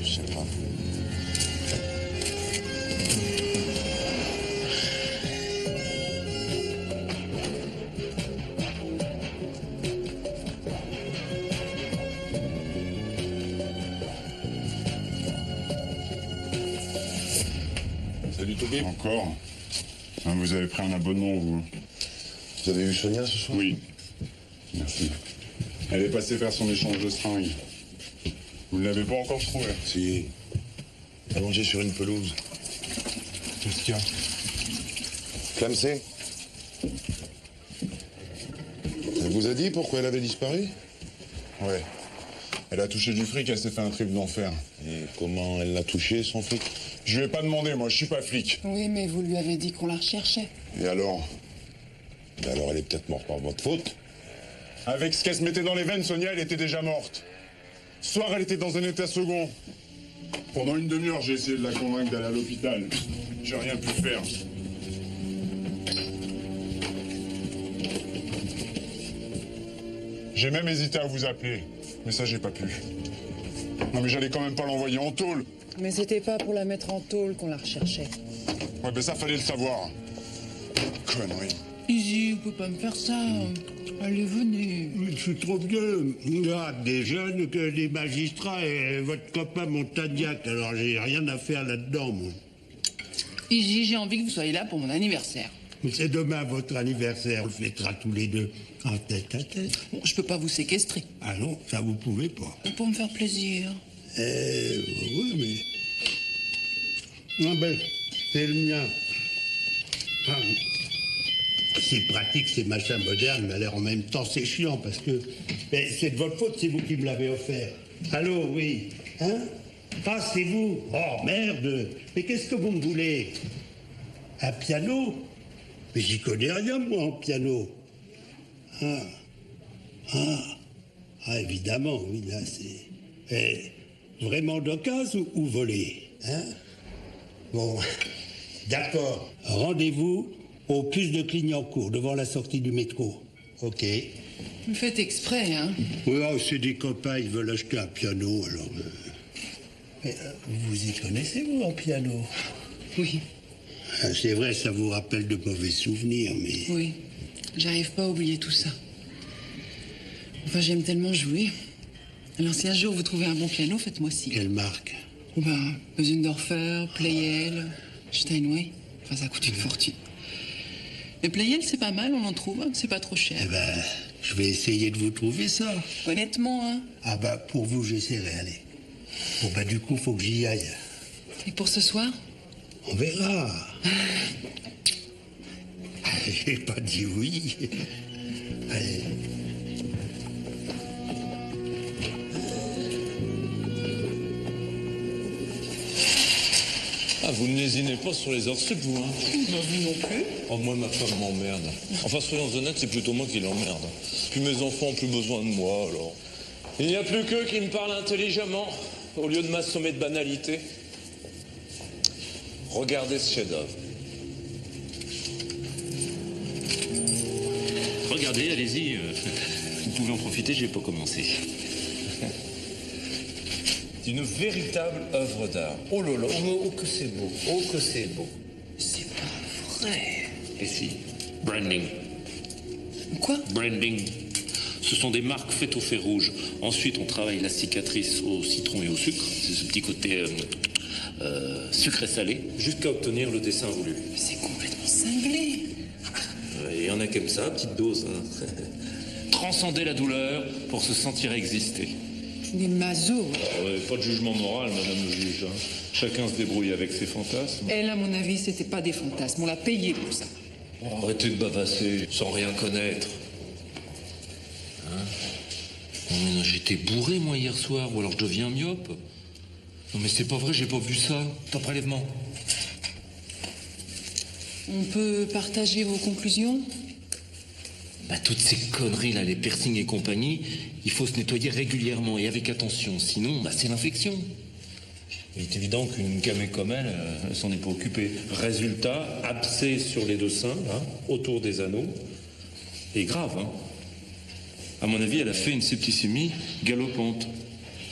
Je sais pas. Salut Toby. Encore. Hein, vous avez pris un abonnement, vous. Vous avez vu Sonia ce soir? Oui. Merci. Elle est passée faire son échange de seringues. Vous ne l'avez pas encore trouvé? Si. Allongée sur une pelouse. Qu'est-ce qu'il y a? Clamsé. Elle vous a dit pourquoi elle avait disparu? Ouais. Elle a touché du fric, elle s'est fait un trip d'enfer. Et comment elle l'a touché, son fric? Je lui ai pas demandé, moi, je suis pas flic. Oui, mais vous lui avez dit qu'on la recherchait. Et alors? Et alors elle est peut-être morte par votre faute? Avec ce qu'elle se mettait dans les veines, Sonia, elle était déjà morte. Ce soir, elle était dans un état second. Pendant une demi-heure, j'ai essayé de la convaincre d'aller à l'hôpital. J'ai rien pu faire. J'ai même hésité à vous appeler, mais ça, j'ai pas pu. Non, mais j'allais quand même pas l'envoyer en tôle. Mais c'était pas pour la mettre en tôle qu'on la recherchait. Ouais, ben ça, fallait le savoir. Connerie. Izzy, vous pouvez pas me faire ça. Allez, venez. Je suis trop vieux. Il y a des jeunes que des magistrats et votre copain Montagnac. Alors j'ai rien à faire là-dedans, moi. Izzy, j'ai envie que vous soyez là pour mon anniversaire. C'est demain votre anniversaire. On le fêtera tous les deux en tête à tête. Bon, je peux pas vous séquestrer. Ah non, ça vous pouvez pas. Pour me faire plaisir. Oui, mais... Ah ben, c'est le mien. Ah, c'est pratique, ces machins modernes, mais alors en même temps, c'est chiant, parce que... Mais c'est de votre faute, c'est vous qui me l'avez offert. Allô, oui. Hein? Ah, c'est vous. Oh, merde. Mais qu'est-ce que vous me voulez? Un piano? Mais j'y connais rien, moi, en piano. Ah, évidemment, oui, là, c'est... Vraiment d'occasion ou volé, hein? Bon, d'accord. Rendez-vous au puce de Clignancourt, devant la sortie du métro. OK. Vous faites exprès, hein? Oui, c'est des copains, ils veulent acheter un piano, alors... Mais vous y connaissez, vous, en piano? Oui. C'est vrai, ça vous rappelle de mauvais souvenirs, mais... Oui, j'arrive pas à oublier tout ça. Enfin, j'aime tellement jouer. Alors, si un jour vous trouvez un bon piano, faites-moi signe. Quelle marque? Bösendorfer, Pleyel, Steinway. Enfin, ça coûte une fortune. Mais Pleyel, c'est pas mal, on en trouve, hein, c'est pas trop cher. Eh ben, je vais essayer de vous trouver ça. Honnêtement, hein? Ah bah, pour vous, j'essaierai, allez. Bon, bah, du coup, faut que j'y aille. Et pour ce soir? On verra. J'ai pas dit oui. Allez. Ah, vous ne lésinez pas sur les heures sup, vous, hein? Vous non plus. Oh, moi, ma femme m'emmerde. Enfin, soyons honnêtes, c'est plutôt moi qui l'emmerde. Puis mes enfants ont plus besoin de moi, alors. Il n'y a plus qu'eux qui me parlent intelligemment, au lieu de m'assommer de banalité. Regardez ce chef-d'œuvre. Regardez, allez-y. Vous pouvez en profiter, je n'ai pas commencé. C'est une véritable œuvre d'art. Oh là là, oh que c'est beau, oh que c'est beau. C'est pas vrai. Et si, branding. Quoi? Branding. Ce sont des marques faites au fer rouge. Ensuite, on travaille la cicatrice au citron et au sucre. C'est ce petit côté sucré-salé, jusqu'à obtenir le dessin voulu. C'est complètement cinglé. Il y en a comme ça, petite dose. Hein. Transcender la douleur pour se sentir exister. Des masos. Pas de jugement moral, madame le juge. Hein. Chacun se débrouille avec ses fantasmes. Elle, à mon avis, c'était pas des fantasmes. On l'a payé pour ça. Oh, arrêtez de bavasser, sans rien connaître. Hein? Non, mais non, j'étais bourré, moi, hier soir, ou alors je deviens myope. Non, mais c'est pas vrai, j'ai pas vu ça. Ton prélèvement. On peut partager vos conclusions? Bah, toutes ces conneries, là, les piercings et compagnie, il faut se nettoyer régulièrement et avec attention. Sinon, bah, c'est l'infection. Il est évident qu'une gamée comme elle, elle s'en est pas occupée. Résultat, abcès sur les deux seins, là, autour des anneaux. Et grave, hein. À mon avis, elle a fait une septicémie galopante.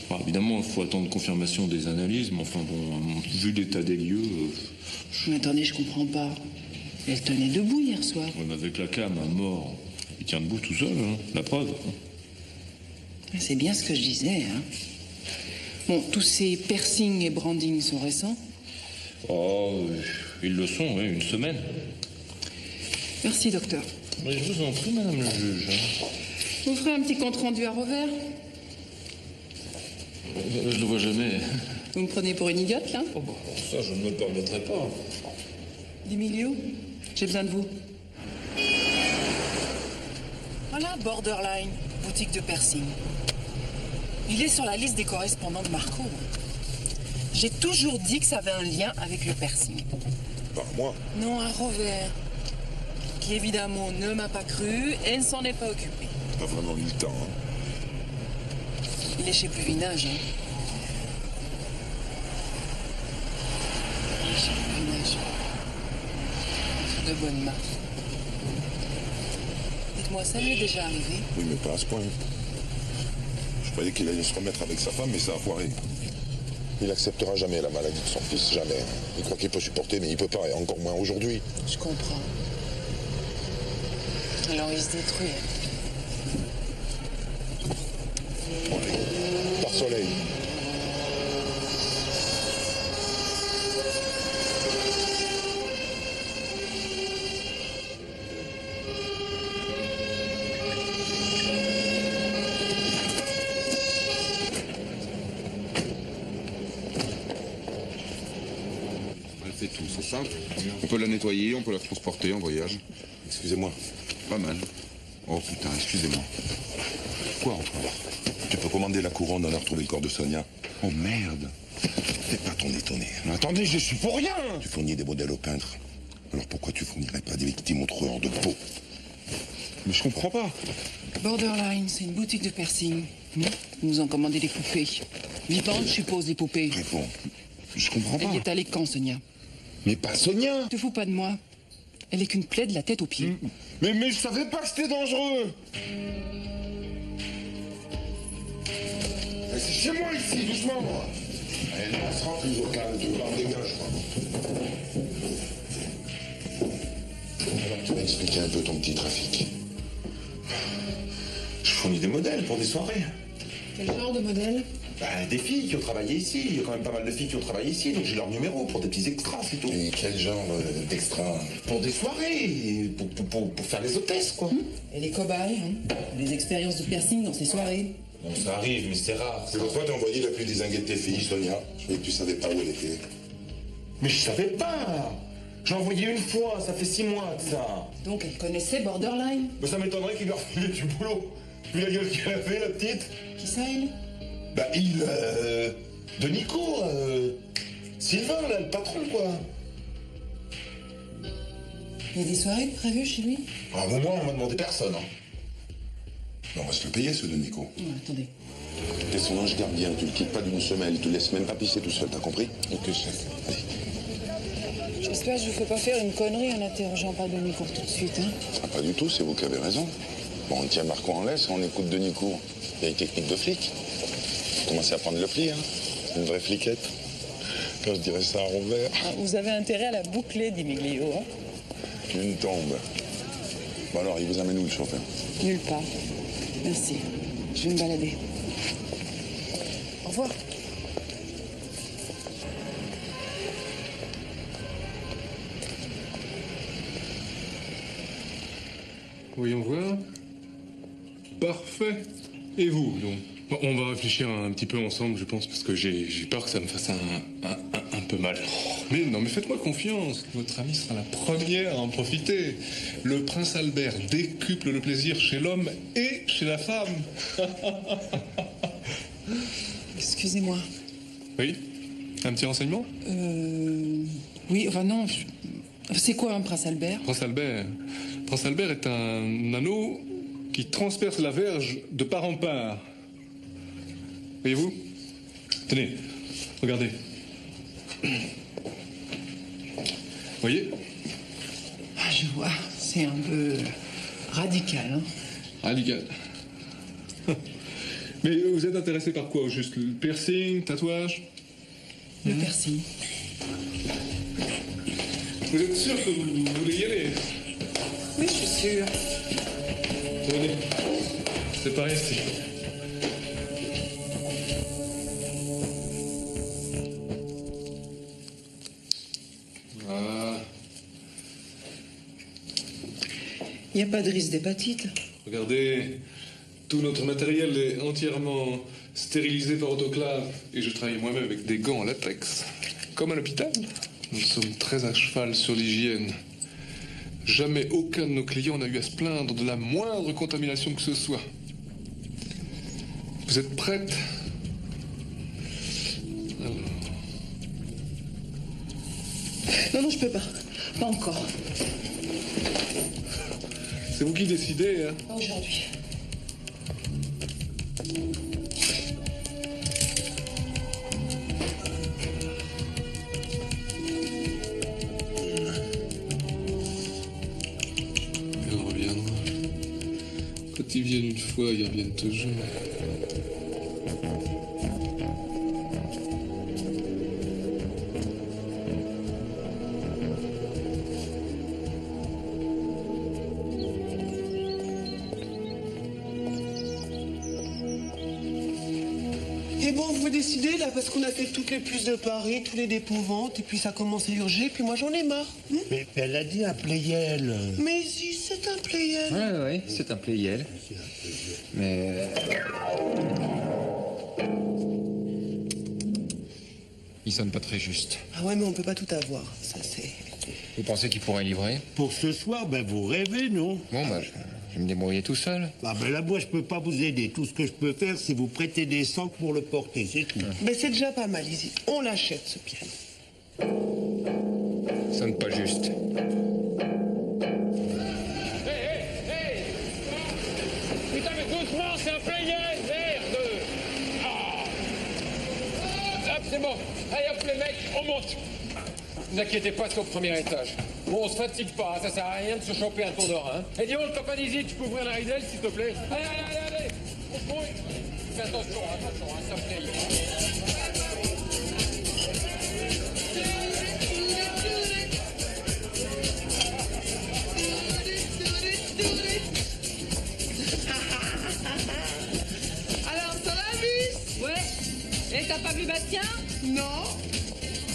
Bon, évidemment, il faut attendre confirmation des analyses, mais enfin bon, vu l'état des lieux... Mais attendez, je comprends pas. Elle tenait debout hier soir. Ouais, mais avec la cam à mort, il tient debout tout seul, hein, la preuve. C'est bien ce que je disais, hein. Bon, tous ces piercings et brandings sont récents? Oh, ils le sont, oui, une semaine. Merci, docteur. Mais je vous en prie, madame le juge. Vous ferez un petit compte-rendu à revers? Je le vois jamais. Vous me prenez pour une idiote, là? Oh, bah, ça, je ne me le permettrai pas. D'Emilio, j'ai besoin de vous. Voilà, Borderline, boutique de piercing. Il est sur la liste des correspondants de Marco. J'ai toujours dit que ça avait un lien avec le piercing. Par moi? Non, un revers. Qui évidemment ne m'a pas cru et ne s'en est pas occupé. Pas vraiment eu le temps, hein. Il est chez Pluvinage, hein. Il est chez Pluvinage. De bonne marque. Dites-moi, ça lui est déjà arrivé? Oui, mais pas à ce point. Je croyais qu'il allait se remettre avec sa femme, mais ça a foiré. Il acceptera jamais la maladie de son fils, jamais. Il croit qu'il peut supporter, mais il peut pas, et encore moins aujourd'hui. Je comprends. Alors il se détruit. Bon, allez, par soleil. C'est tout, c'est simple. On peut la nettoyer, on peut la transporter en voyage. Excusez-moi. Pas mal. Oh putain, excusez-moi. Quoi encore? Tu peux commander la couronne, on a retrouvé le corps de Sonia. Oh merde. Fais pas ton étonné. Mais attendez, je suis pour rien. Tu fournis des modèles aux peintres. Alors pourquoi tu fournirais pas des victimes aux troueurs de peau? Mais je comprends pas. Borderline, c'est une boutique de piercing. Vous nous en commandez des poupées. Vivantes, je suppose, des poupées. Réponds. Je comprends pas. Elle y est allée quand, Sonia? Mais pas Sonia. Te fous pas de moi. Elle est qu'une plaie de la tête aux pieds. Mais je savais pas que c'était dangereux. C'est chez moi ici, doucement. Allez, on se rend plus au calme, tu vas en dégage, quoi. Alors, tu m'as expliqué un peu ton petit trafic. Je fournis des modèles pour des soirées. Quel genre de modèle? Bah, des filles qui ont travaillé ici. Il y a quand même pas mal de filles qui ont travaillé ici, donc j'ai leur numéro pour des petits extras, c'est tout. Et quel genre d'extra? Pour des soirées, pour faire les hôtesses, quoi. Et les cobayes, hein? Les expériences de piercing dans ces soirées. Bon, ça arrive, mais c'est rare. C'est pourquoi t'as envoyé la plus désinguée de tes filles, Sonia. Je croyais que tu savais pas où elle était. Mais je savais pas. J'ai envoyé une fois, ça fait 6 mois de ça. Donc elle connaissait Borderline? Mais ça m'étonnerait qu'il leur filait du boulot. Vu la gueule qu'elle a fait, la petite. Qui ça, elle? Bah, de Nico, Sylvain, là, le patron, quoi. Il y a des soirées prévues chez lui? À un moment, on m'a demandé personne. Hein. Mais on va se le payer, ce de Nico. Ouais, attendez. T'es son ange gardien, tu le quittes pas d'une semelle, il te laisse même pas pisser tout seul, t'as compris? Ok, chef. Allez. J'espère que je vous fais pas faire une connerie en interrogeant pas Denis Court tout de suite, hein? Ah, pas du tout, c'est vous qui avez raison. Bon, on tient Marco en laisse, on écoute Denis Court. Il y a une technique de flic. Commencez à prendre le pli, hein. Une vraie fliquette. Quand je dirais ça à Robert. Ah, vous avez intérêt à la boucler, dit Miglio, hein? Une tombe. Bon alors, il vous amène où, le chauffeur? Nulle part. Merci. Je vais me balader. Au revoir. voyons voir. Parfait. Et vous, donc? Bon, on va réfléchir un petit peu ensemble, je pense, parce que j'ai peur que ça me fasse un peu mal. Mais non, mais faites-moi confiance. Votre amie sera la première à en profiter. Le prince Albert décuple le plaisir chez l'homme et chez la femme. Excusez-moi. Oui? Un petit renseignement? Oui, enfin non. C'est quoi un prince Albert? Prince Albert. Prince Albert est un anneau qui transperce la verge de part en part. Voyez-vous? Tenez, regardez. Voyez? Ah, je vois. C'est un peu radical, hein? Radical. Mais vous êtes intéressé par quoi? Juste le piercing, tatouage? Le piercing. Vous êtes sûr que vous voulez y aller? Oui, je suis sûre. Venez. C'est par ici. Voilà. Il n'y a pas de risque d'hépatite. Regardez, tout notre matériel est entièrement stérilisé par autoclave. Et je travaille moi-même avec des gants en latex. Comme à l'hôpital. Nous sommes très à cheval sur l'hygiène. Jamais aucun de nos clients n'a eu à se plaindre de la moindre contamination que ce soit. Vous êtes prête? Alors... Non, je peux pas. Pas encore. C'est vous qui décidez, hein? Pas aujourd'hui. Ils reviendront. Quand ils viennent une fois, ils reviennent toujours. Et bon, vous décidez là, parce qu'on a fait toutes les puces de Paris, tous les dépôts-ventes, et puis ça commence à urger, puis moi j'en ai marre. Mais elle a dit un Playel. Mais si, c'est un Playel. Ouais, c'est un Playel. Mais... il sonne pas très juste. Ah ouais, mais on peut pas tout avoir, ça c'est... Vous pensez qu'il pourrait livrer? Pour ce soir, ben vous rêvez, non? Bon, bah, je vais me débrouiller tout seul. Ah ben là, moi, je peux pas vous aider. Tout ce que je peux faire, c'est vous prêter des sangs pour le porter, c'est tout. Mais c'est déjà pas mal, Izzy. On l'achète, ce piano. Sonne pas juste. Putain, mais doucement, c'est un Playel, merde! Hop, c'est bon. Allez, hop, les mecs, on monte. Ne vous inquiétez pas, c'est au premier étage. Bon, on se fatigue pas, ça sert à rien de se choper un tour de rein. Et dis donc, le copain d'Izzy, tu peux ouvrir la ridelle, s'il te plaît? Allez! On se mouille. Fais attention, c'est un Playel. Alors, ça va, Miss? Ouais. Et t'as pas vu Bastien? Non.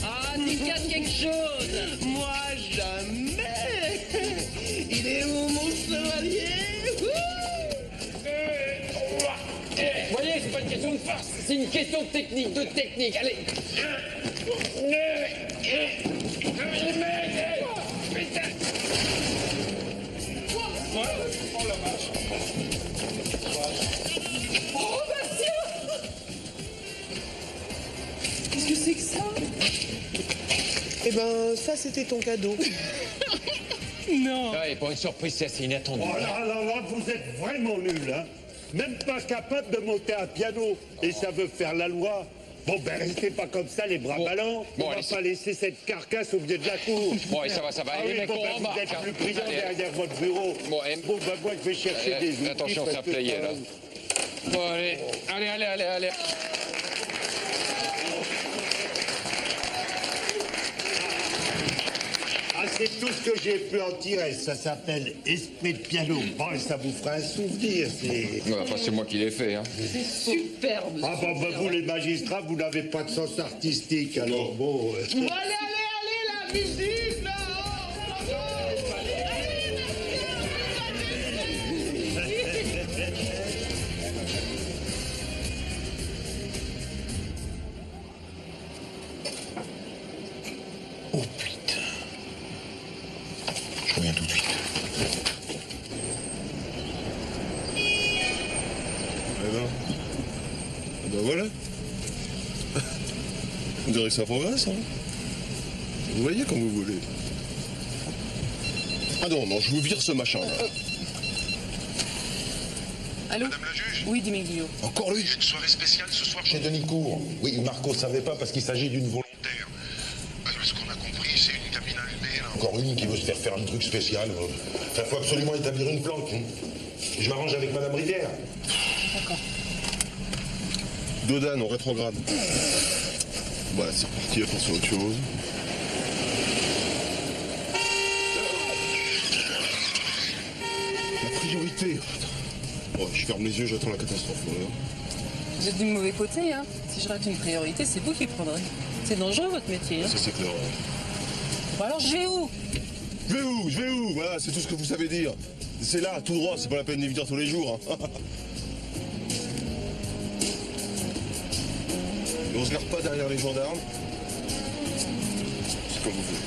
Ah, tu casses quelque chose. Moi, jamais. Il est où, mon chevalier? Vous voyez, c'est pas une question de force, c'est une question de technique, Allez. Les mecs, putain. Oh la vache. Oh, Bastien! Qu'est-ce que c'est que ça? Eh ben, ça, c'était ton cadeau. Non. Ouais, pour une surprise, c'est assez inattendu. Oh là, vous êtes vraiment nuls, hein. Même pas capable de monter un piano. Et ça veut faire la loi. Bon, ben, restez pas comme ça, les bras ballants. On va pas laisser cette carcasse au milieu de la cour. Bon, ça va. Ah oui, Les mecs, bon, on ben, vous remarque. êtes plus brillant derrière votre bureau. Bon, ben, moi, je vais chercher des outils. Attention, c'est un Playel, là. Bon, allez. Ah, c'est tout ce que j'ai pu en tirer. Ça s'appelle Esprit de piano. Bon, et ça vous fera un souvenir. Ouais, enfin, c'est moi qui l'ai fait, hein. C'est superbe. Ah, bon, ben, vous, les magistrats, vous n'avez pas de sens artistique. Alors, bon... Allez, la musique, là! Vous direz que ça progresse, hein? Vous voyez comme vous voulez. Ah non, non, je vous vire ce machin, là. Allô? Madame la juge? Oui, Dimeglio. Encore lui? Il y a une soirée spéciale ce soir chez Denicourt. Oui, Marco ne savait pas parce qu'il s'agit d'une volontaire. Ce qu'on a compris, c'est une cabine allumée, là. Encore une qui veut se faire un truc spécial. Enfin, faut absolument établir une planque. Hein. Je m'arrange avec Madame Rivière. D'accord. Dodane, on rétrograde. Voilà, c'est reparti, à faire sur autre chose. La priorité. Bon, je ferme les yeux, j'attends la catastrophe. Voilà. Vous êtes du mauvais côté, hein. Si je rate une priorité, c'est vous qui prendrez. C'est dangereux, votre métier, hein. Ça, c'est clair. Bon, alors, je vais où? Je vais où? Voilà, c'est tout ce que vous savez dire. C'est là, tout droit, c'est pas la peine d'y venir tous les jours. Hein. Et on se garde pas derrière les gendarmes. C'est comme vous voulez.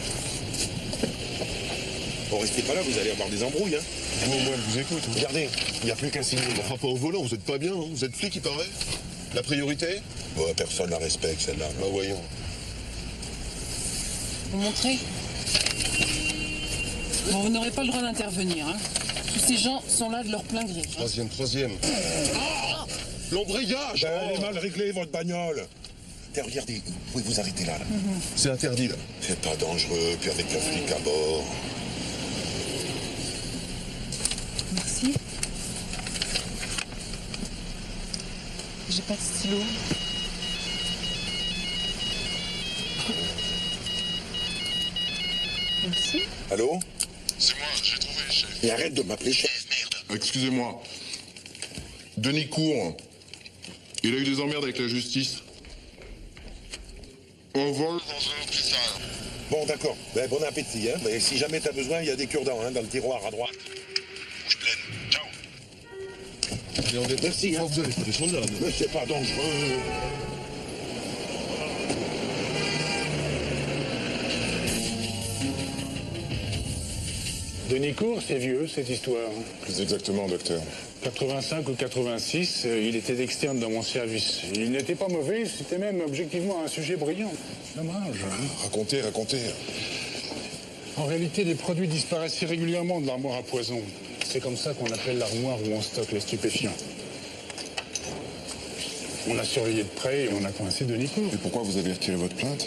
Bon, restez pas là, vous allez avoir des embrouilles, hein. Moi, je vous écoute. Hein. Regardez, il n'y a plus qu'un signe. Enfin, pas au volant, vous êtes pas bien, hein. Vous êtes flic, il paraît. La priorité? Ouais, personne la respecte, celle-là. Bah, voyons. Vous montrez? Bon, vous n'aurez pas le droit d'intervenir, hein. Tous ces gens sont là de leur plein gré. Troisième. Ah, l'embrayage! Elle est mal réglée, votre bagnole. Regardez, vous pouvez vous arrêter là. C'est interdit, là. C'est pas dangereux, puis avec un flic à bord. Merci. J'ai pas de stylo. Merci. Allô? C'est moi, j'ai trouvé, chef. Et arrête de m'appeler chef, merde. Excusez-moi. Denicourt, il a eu des emmerdes avec la justice. On vole dans un hôpital. Bon, d'accord. Ben, bon appétit, hein. Mais si jamais t'as besoin, il y a des cure-dents, hein, dans le tiroir à droite. Bouche pleine. Ciao. Merci, hein. Vous allez pas descendre là. Mais c'est pas dangereux. Denicourt, c'est vieux, cette histoire. Plus exactement, docteur. 85 ou 86, il était externe dans mon service. Il n'était pas mauvais, c'était même objectivement un sujet brillant. Dommage. Racontez. En réalité, les produits disparaissaient régulièrement de l'armoire à poison. C'est comme ça qu'on appelle l'armoire où on stocke les stupéfiants. On a surveillé de près et on a coincé Denicourt. Et pourquoi vous avez retiré votre plainte?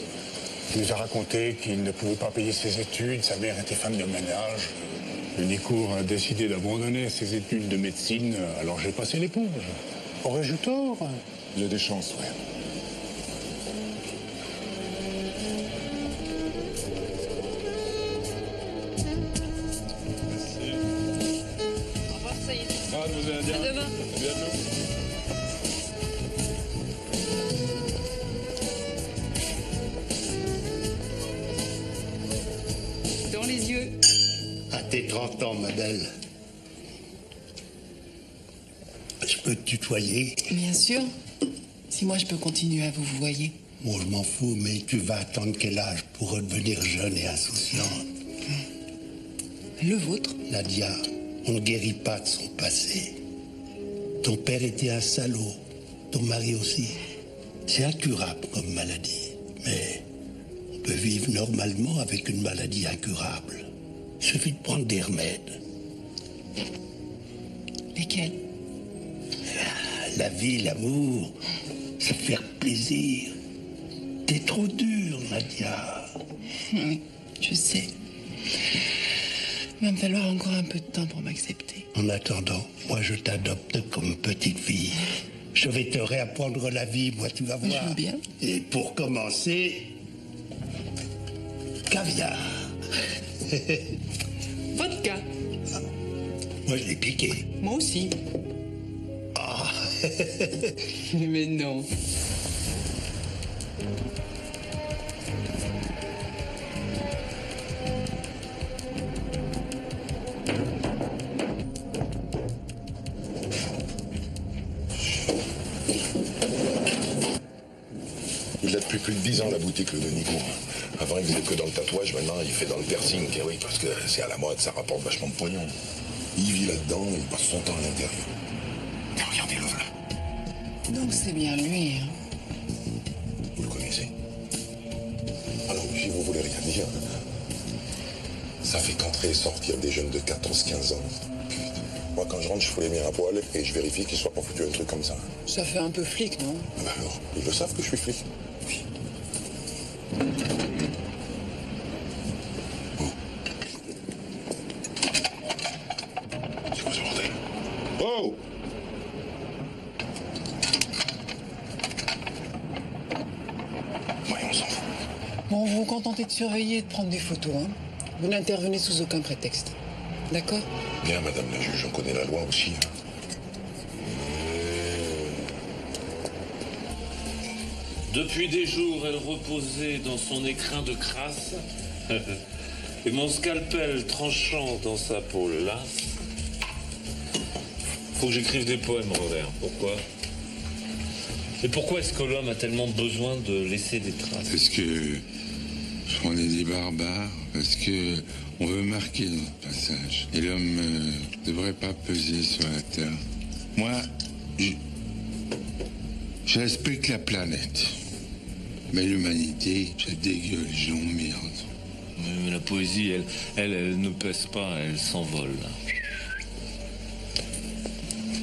Il nous a raconté qu'il ne pouvait pas payer ses études, sa mère était femme de ménage. Denicourt a décidé d'abandonner ses études de médecine, alors j'ai passé l'éponge. Aurais-je eu tort? Il y a des chances, ouais. Au revoir, Saïd. Ah, nous allons dire. À demain. À bientôt. Dans les yeux. À tes 30 ans, ma belle. Je peux te tutoyer? Bien sûr. Si moi je peux continuer à vous voyer. Bon, je m'en fous, mais tu vas attendre quel âge pour redevenir jeune et insouciante? Le vôtre? Nadia, on ne guérit pas de son passé. Ton père était un salaud, ton mari aussi. C'est incurable comme maladie, mais on peut vivre normalement avec une maladie incurable. Il suffit de prendre des remèdes. Lesquels? La vie, l'amour, se faire plaisir. T'es trop dur, Nadia. Oui, je sais. Il va me falloir encore un peu de temps pour m'accepter. En attendant, moi je t'adopte comme petite fille. Je vais te réapprendre la vie, moi tu vas voir. Je veux bien. Et pour commencer, caviar. Vodka. Moi je l'ai piqué. Moi aussi. Ah. Mais non. Il a depuis plus de 10 ans la boutique, le Denicourt. Avant, il faisait que dans le tatouage, maintenant, il fait dans le piercing. Et oui, parce que c'est à la mode, ça rapporte vachement de pognon. Il vit là-dedans, il passe son temps à l'intérieur. Et regardez-le là. Donc c'est bien lui, hein. Vous le connaissez? dire. Ça fait qu'entrer et sortir des jeunes de 14-15 ans. Moi, quand je rentre, je fous les miens à poil et je vérifie qu'ils soient pas foutus un truc comme ça. Ça fait un peu flic, non? Bah alors, ils le savent que je suis flic. Oui. C'est quoi ce bordel? Oh! Ouais, on s'en fout. Bon, vous vous contentez de surveiller et de prendre des photos, hein? Vous n'intervenez sous aucun prétexte. D'accord? Bien, madame la juge, on connaît la loi aussi. Hein. Depuis des jours, elle reposait dans son écrin de crasse, et mon scalpel tranchant dans sa peau lasse. Faut que j'écrive des poèmes, Robert. Pourquoi? Et pourquoi est-ce que l'homme a tellement besoin de laisser des traces? Parce que on est des barbares, parce que on veut marquer notre passage. Et l'homme ne devrait pas peser sur la Terre. Moi, je respecte la planète. Mais l'humanité, ça dégueule, les gens merde. Mais la poésie, elle ne pèse pas, elle s'envole.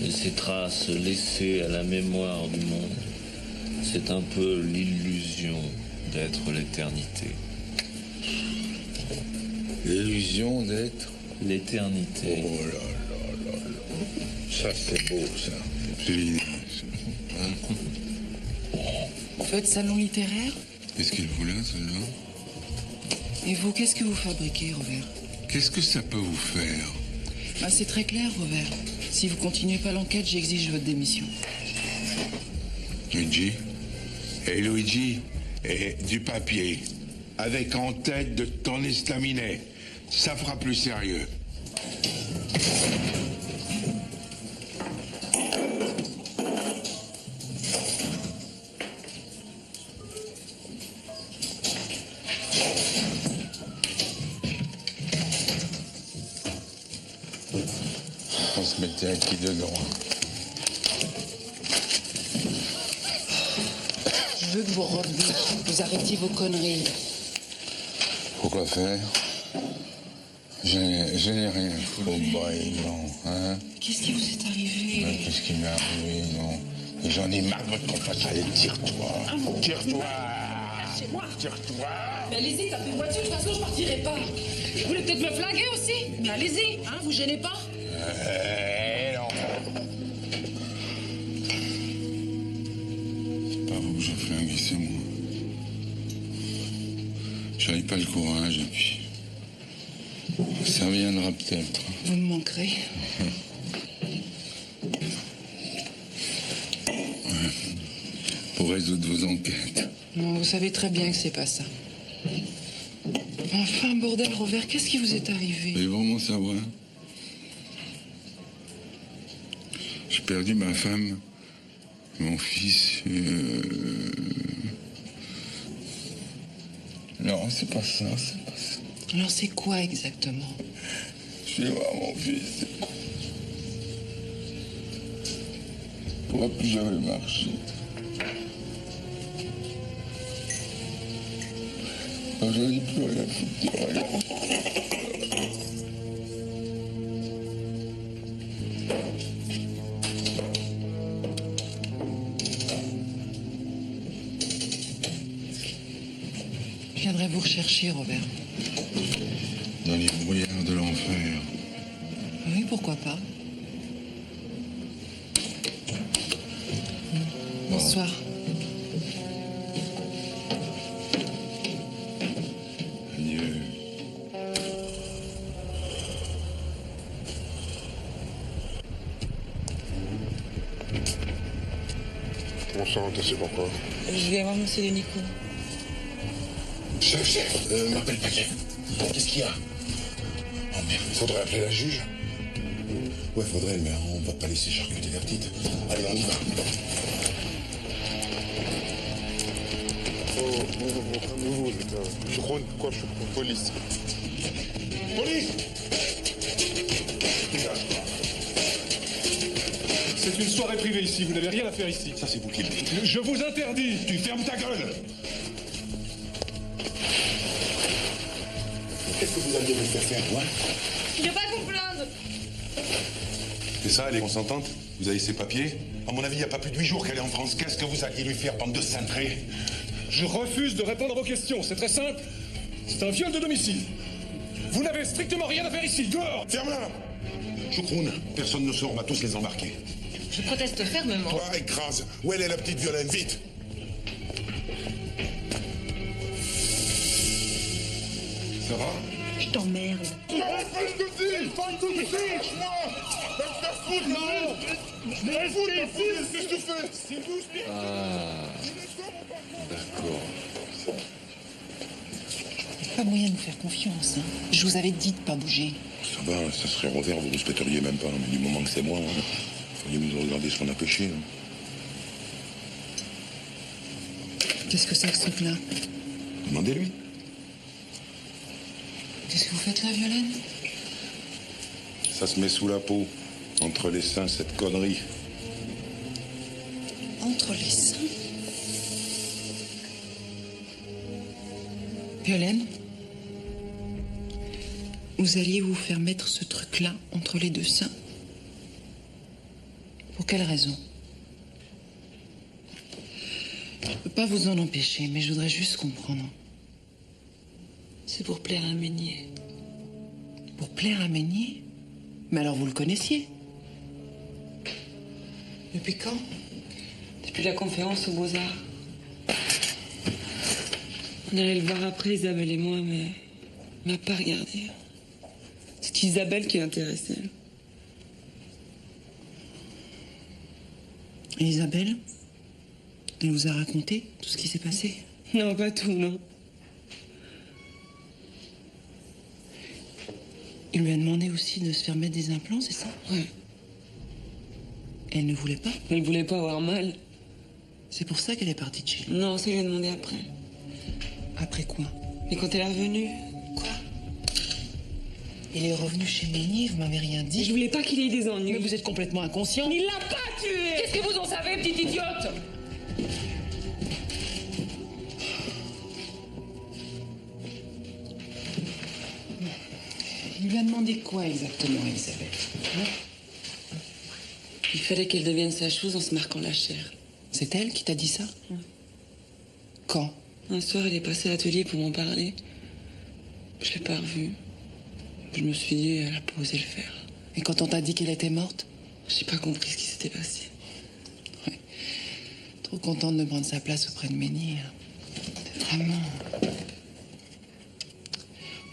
Et ces traces laissées à la mémoire du monde, c'est un peu l'illusion d'être l'éternité. L'illusion d'être l'éternité. Oh là là là là. Ça, c'est beau, ça. C'est génial, ça. Vous faites salon littéraire? Qu'est-ce qu'il vous là, celle-là? Et vous, qu'est-ce que vous fabriquez, Robert? Qu'est-ce que ça peut vous faire? Bah, c'est très clair, Robert. Si vous continuez pas l'enquête, j'exige votre démission. Luigi? Et Luigi, et du papier, avec en tête de ton estaminet. Ça fera plus sérieux. On se mettait un qui dedans. Je veux que vous reveniez, vous arrêtiez vos conneries. Pourquoi faire? Je n'ai rien foutu. Oh, non, hein? Qu'est-ce qui vous est arrivé? Qu'est-ce qui m'est arrivé, non? Et j'en ai marre de votre compagnie. Allez, tire-toi. Tire-toi. Lâchez-moi. Tire-toi. Mais allez-y, tapez une voiture, de toute façon, je partirai pas. Vous voulez peut-être me flinguer aussi? Mais allez-y, hein, vous gênez pas? Non. C'est pas vous que je flingue, c'est moi. J'avais pas le courage, et puis... Ça viendra peut-être. Vous me manquerez. Pour résoudre vos enquêtes. Non, vous savez très bien que c'est pas ça. Enfin, bordel, Robert, qu'est-ce qui vous est arrivé? Vous voulez vraiment savoir? J'ai perdu ma femme, mon fils. Non, c'est pas ça, c'est pas ça. Alors c'est quoi exactement? Je vais voir mon fils. Il pourra plus jamais marcher. J'en ai plus rien à foutre de rien. Je viendrai vous rechercher, Robert. Dans les brouillards de l'enfer. Oui, pourquoi pas. Bonsoir. Adieu. Comment ça, t'as sais pourquoi? Je vais voir monsieur Nico. Chef, m'appelle pas chef. Qu'est-ce qu'il y a? Oh merde, faudrait appeler la juge. Ouais, faudrait, mais on va pas laisser charcuter la petite. Allez, on y va. Calmez-vous, putain. Je crois quoi? Je suis police. Police! C'est une soirée privée ici, vous n'avez rien à faire ici. Ça, c'est vous qui le dites. Je vous interdis. Tu fermes ta gueule! que vous alliez vous faire faire, moi? Il n'y a pas qu'on plaindre. C'est ça, elle est consentante? Vous avez ses papiers? À mon avis, il n'y a pas plus de 8 jours qu'elle est en France. Qu'est-ce que vous alliez lui faire, bande de cintrés? Je refuse de répondre à vos questions. C'est très simple. C'est un viol de domicile. Vous n'avez strictement rien à faire ici. Dehors! Ferme-la! Choucroune, personne ne sort, on va tous les embarquer. Je proteste fermement. Toi, écrase. Où elle est la petite Violaine? Vite! Ça va? Je t'emmerde. Espèce de fille! Espèce de fiche, moi! Va te faire foutre, non! Mais foutre, qu'est-ce que tu fais? Ah. D'accord. Pas moyen de nous faire confiance. Hein. Je vous avais dit de pas bouger. Ça va, ça serait revers, vous respecteriez même pas. Mais du moment que c'est moi, il faut nous regarder ce qu'on a pêché. Hein. Qu'est-ce que c'est que ce truc-là? Demandez-lui. Qu'est-ce que vous faites là, Violaine? Ça se met sous la peau, entre les seins, cette connerie. Entre les seins? Violaine, vous alliez vous faire mettre ce truc-là entre les deux seins? Pour quelle raison? Je ne peux pas vous en empêcher, mais je voudrais juste comprendre. C'est pour plaire à Meunier. Pour plaire à Meunier? Mais alors vous le connaissiez? Depuis quand? Depuis la conférence aux Beaux-Arts. On allait le voir après, Isabelle et moi, mais il m'a pas regardé. C'est Isabelle qui l'intéressait. Et Isabelle? Elle vous a raconté tout ce qui s'est passé? Non, pas tout, non. Il lui a demandé aussi de se faire mettre des implants, c'est ça? Ouais. Elle ne voulait pas? Elle ne voulait pas avoir mal. C'est pour ça qu'elle est partie de chez lui? Non, ça lui a demandé après. Après quoi? Mais quand elle est revenue... Quoi? Il est revenu chez Meunier, vous m'avez rien dit? Je voulais pas qu'il ait des ennuis. Mais vous êtes complètement inconscient. Mais il l'a pas tué! Qu'est-ce que vous en savez, petite idiote? Il lui a demandé quoi exactement, Isabelle? Hein? Il fallait qu'elle devienne sa chose en se marquant la chair. C'est elle qui t'a dit ça? Ouais. Quand? Un soir, elle est passée à l'atelier pour m'en parler. Je l'ai pas revue. Je me suis dit, elle a pas osé le faire. Et quand on t'a dit qu'elle était morte? J'ai pas compris ce qui s'était passé. Ouais. Trop contente de prendre sa place auprès de Meunier. Vraiment.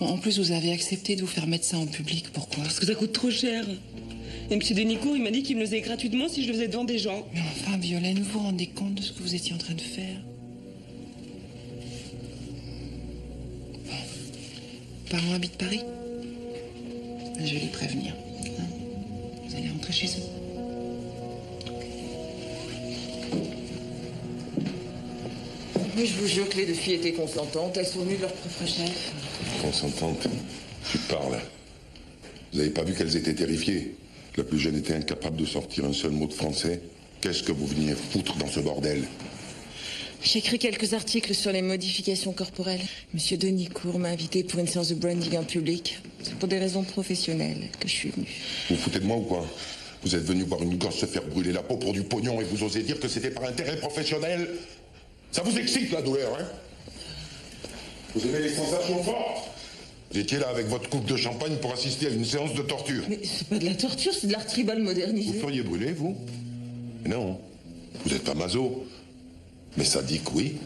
Bon, en plus, vous avez accepté de vous faire mettre ça en public. Pourquoi? Parce que ça coûte trop cher. Et M. Denicourt, il m'a dit qu'il me le faisait gratuitement si je le faisais devant des gens. Mais enfin, Violaine, vous vous rendez compte de ce que vous étiez en train de faire? Bon. Parents habitent Paris? Je vais les prévenir. Hein? Vous allez rentrer chez eux. Oui, je vous jure que les deux filles étaient consentantes. Elles sont venues de leur propre chef. Consentante, tu parles. Vous n'avez pas vu qu'elles étaient terrifiées? La plus jeune était incapable de sortir un seul mot de français. Qu'est-ce que vous veniez foutre dans ce bordel? J'ai écrit quelques articles sur les modifications corporelles. Monsieur Denicourt m'a invité pour une séance de branding en public. C'est pour des raisons professionnelles que je suis venue. Vous vous foutez de moi ou quoi? Vous êtes venu voir une gosse se faire brûler la peau pour du pognon et vous osez dire que c'était par intérêt professionnel? Ça vous excite la douleur, hein? Vous aimez les sensations fortes? Vous étiez là avec votre coupe de champagne pour assister à une séance de torture. Mais c'est pas de la torture, c'est de l'art tribal modernisé. Vous feriez brûler, vous? Mais non. Vous n'êtes pas maso. Mais ça dit que oui.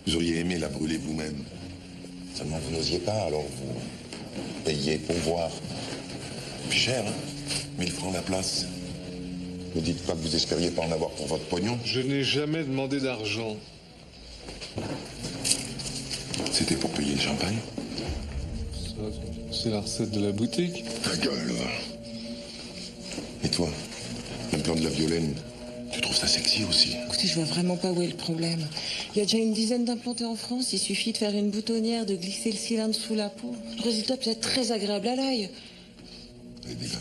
Vous auriez aimé la brûler vous-même. Seulement vous n'osiez pas, alors vous payez pour voir. Plus cher, hein? 1000 francs la place. Ne dites pas que vous espériez pas en avoir pour votre pognon. Je n'ai jamais demandé d'argent. C'était pour payer le champagne? Ça, c'est la recette de la boutique. Ta gueule, va. Et toi, l'implante de la Violaine, tu trouves ça sexy aussi? Écoutez, je vois vraiment pas où est le problème. Il y a déjà une dizaine d'implantés en France. Il suffit de faire une boutonnière, de glisser le cylindre sous la peau. Le résultat peut être très agréable à l'œil. Allez, dégage.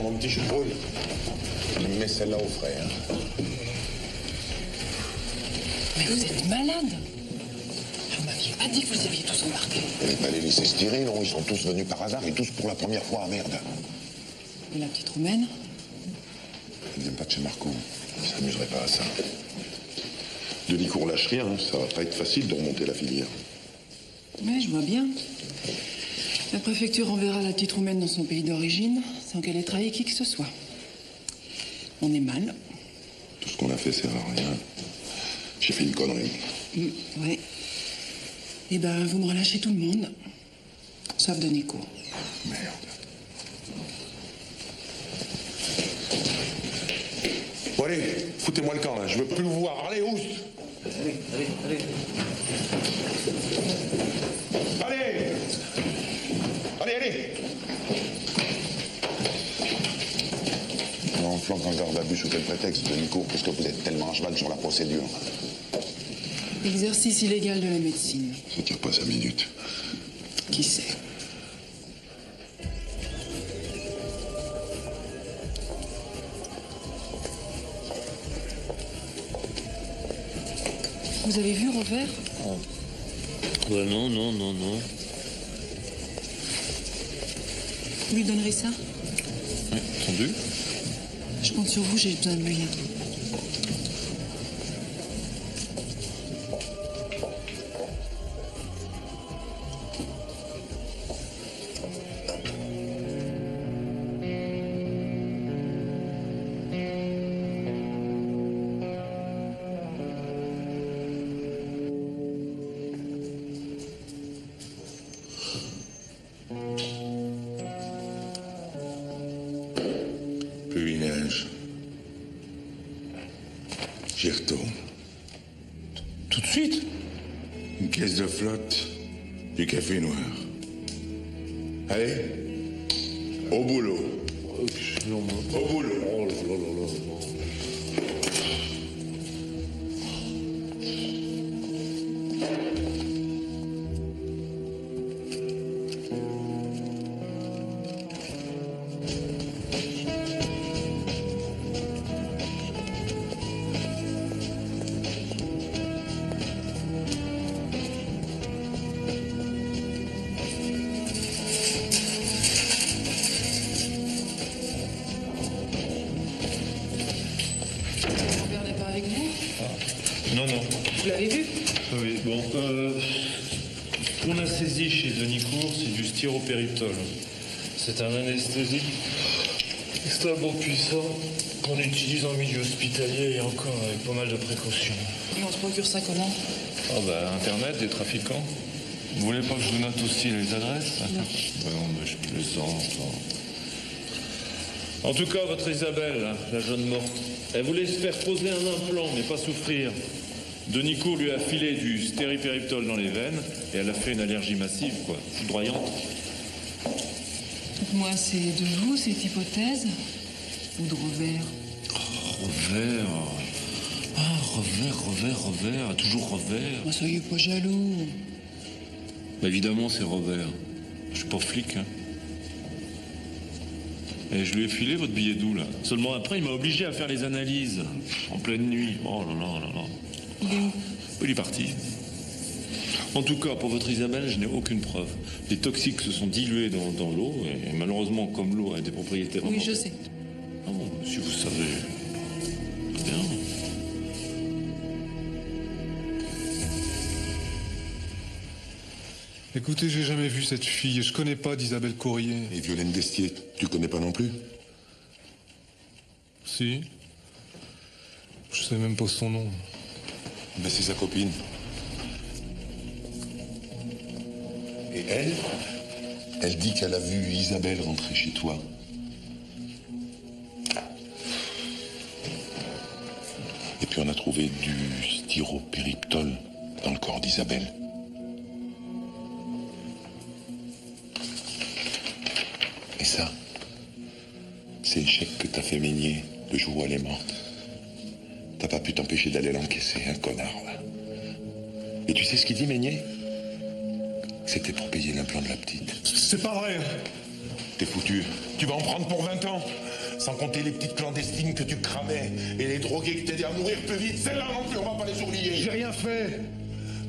Mon petit choucroune, il me met celle-là au frais. Hein. Mais vous êtes malade. Vous m'aviez pas dit que vous les aviez tous embarqués. Il fallait pas les laisser se tirer, non? Ils sont tous venus par hasard et tous pour la première fois, merde. Et la petite roumaine? Elle vient pas de chez Marco. Il s'amuserait pas à ça. Denicourt lâche rien, hein. Ça va pas être facile de remonter la filière. Oui, je vois bien. La préfecture enverra la petite roumaine dans son pays d'origine sans qu'elle ait trahi qui que ce soit. On est mal. Tout ce qu'on a fait sert à rien. J'ai fait une connerie. Oui. Eh ben, vous me relâchez tout le monde. Sauf Denicourt. Merde. Bon allez, foutez-moi le camp là, je veux plus vous voir. Allez, oust. Allez, allez, allez. Allez. Allez, allez. On flanque un garde à vue sous quel prétexte, Denicourt, puisque vous êtes tellement à cheval sur la procédure? Exercice illégal de la médecine. Ça tire pas 5 minutes. Qui sait? Vous avez vu Robert? Ouais, non. Vous lui donnerez ça? Oui, entendu. Je compte sur vous, j'ai besoin de lui. Plus il neige. J'y retourne. Tout de suite? Une caisse de flotte, du café noir. Allez, au boulot. Au boulot. Oh là là là là. Robert n'est pas avec vous? Non. Vous l'avez vu? Oui, bon. Ce qu'on a saisi chez Denicourt, c'est du styropéritol. C'est un anesthésique extrêmement puissant qu'on utilise en milieu hospitalier et encore avec pas mal de précautions. Et on se procure ça comment? Ah bah, Internet, des trafiquants. Vous voulez pas que je vous note aussi les adresses? Non. Non, mais je plaisante. En tout cas, votre Isabelle, la jeune morte, elle voulait se faire poser un implant, mais pas souffrir. Denicourt lui a filé du stéripéritol dans les veines et elle a fait une allergie massive, quoi, foudroyante. Moi, c'est de vous, cette hypothèse? Ou de Robert? Robert. Ah, Robert, toujours Robert. Moi, soyez pas jaloux. Bah, évidemment, c'est Robert. Je suis pas flic, hein. Et je lui ai filé votre billet doux, là. Seulement après, il m'a obligé à faire les analyses. En pleine nuit. Oh là là là là. Il est où? Il est parti. En tout cas, pour votre Isabelle, je n'ai aucune preuve. Les toxiques se sont dilués dans l'eau, et malheureusement, comme l'eau a des propriétés Oui, je sais. Ah bon, si vous savez. Très bien. Écoutez, j'ai jamais vu cette fille et je connais pas d'Isabelle Courrier. Et Violaine Destier, tu connais pas non plus? Si. Je sais même pas son nom. Ben, c'est sa copine. Et elle dit qu'elle a vu Isabelle rentrer chez toi. Et puis on a trouvé du styropéritol dans le corps d'Isabelle. Et ça, c'est le chèque que t'as fait Meignet le jour où elle est morte. T'as pas pu t'empêcher d'aller l'encaisser, un connard, là. Et tu sais ce qu'il dit, Meignet? C'était pour payer l'implant de la petite. C'est pas vrai. T'es foutu. Tu vas en prendre pour 20 ans. Sans compter les petites clandestines que tu cramais et les drogués qui t'aidaient à mourir plus vite. Celles-là non plus, on va pas les oublier. J'ai rien fait.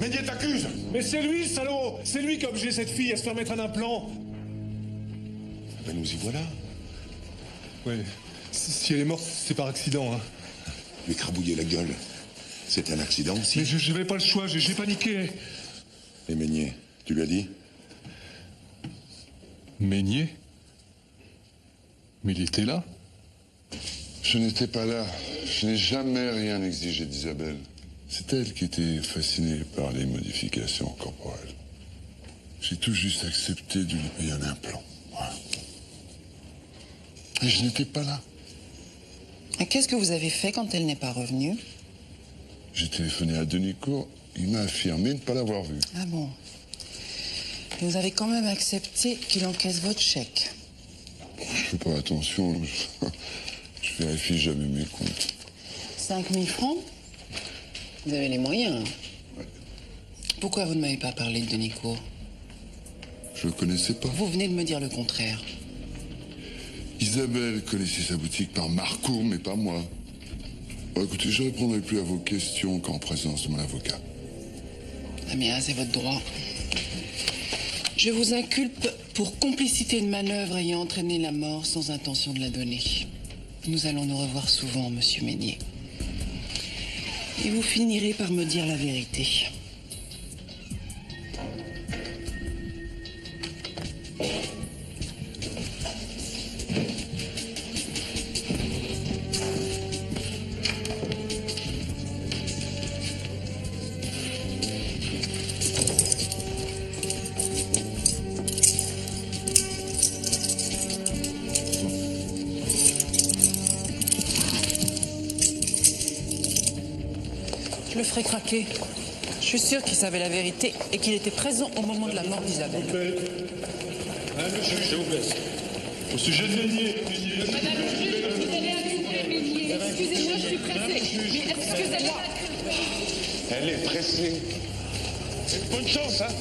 Ménier t'accuse. Mais c'est lui, salaud. C'est lui qui a obligé cette fille à se faire mettre un implant. Ben nous y voilà. Ouais, si elle est morte, c'est par accident, hein. Lui crabouiller la gueule. C'est un accident aussi. Mais j'avais pas le choix, j'ai paniqué. Et Ménier, tu lui as dit? Ménier? Mais il était là? Je n'étais pas là. Je n'ai jamais rien exigé d'Isabelle. C'est elle qui était fascinée par les modifications corporelles. J'ai tout juste accepté de lui payer un implant. Voilà. Et je n'étais pas là. Et qu'est-ce que vous avez fait quand elle n'est pas revenue? J'ai téléphoné à Denicourt. Il m'a affirmé ne pas l'avoir vue. Ah bon? Et vous avez quand même accepté qu'il encaisse votre chèque? Je fais pas attention. Je vérifie jamais mes comptes. 5 000 francs? Vous avez les moyens. Ouais. Pourquoi vous ne m'avez pas parlé de Denicourt? Je le connaissais pas. Vous venez de me dire le contraire. Isabelle connaissait sa boutique par Marcourt, mais pas moi. Bon, écoutez, je répondrai plus à vos questions qu'en présence de mon avocat. Ah bien, c'est votre droit. Je vous inculpe pour complicité de manœuvre ayant entraîné la mort sans intention de la donner. Nous allons nous revoir souvent, monsieur Ménier. Et vous finirez par me dire la vérité. Je le ferai craquer. Je suis sûre qu'il savait la vérité et qu'il était présent au moment de la mort d'Isabelle. S'il vous plaît. Au sujet de Ménier. Madame le juge, vous allez accuser Ménier. Excusez-moi, je suis pressée. Mais excusez-moi. Elle est pressée. Bonne chance, hein?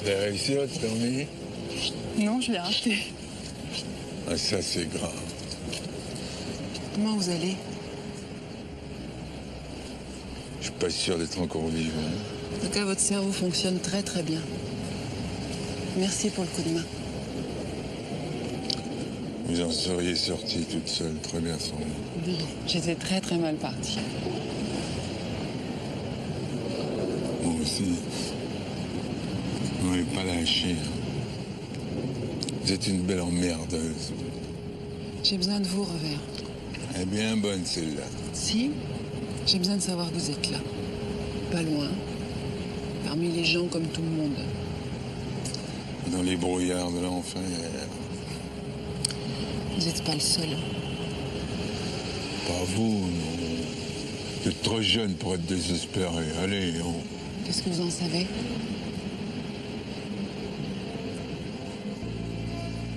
Vous avez réussi votre permis? Non, je l'ai raté. Ah, ça, c'est grave. Comment vous allez? Je suis pas sûr d'être encore vivant. En tout cas, votre cerveau fonctionne très très bien. Merci pour le coup de main. Vous en seriez sortie toute seule, très bien sans moi. Oui, j'étais très très mal partie. Moi aussi. Vous m'avez pas lâché. Vous êtes une belle emmerdeuse. J'ai besoin de vous, Revers. Elle est bien bonne, celle-là. Si, j'ai besoin de savoir que vous êtes là. Pas loin. Parmi les gens comme tout le monde. Dans les brouillards de l'enfer. Vous n'êtes pas le seul. Pas vous, non. Vous êtes trop jeune pour être désespéré. Allez, on... Qu'est-ce que vous en savez?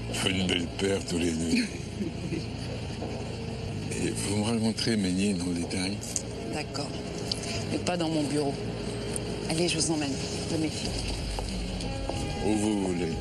On fait une belle paire tous les deux. Et vous me raconterez Ménier dans le détail? D'accord. Mais pas dans mon bureau. Allez, je vous emmène. Le métier. Où vous voulez.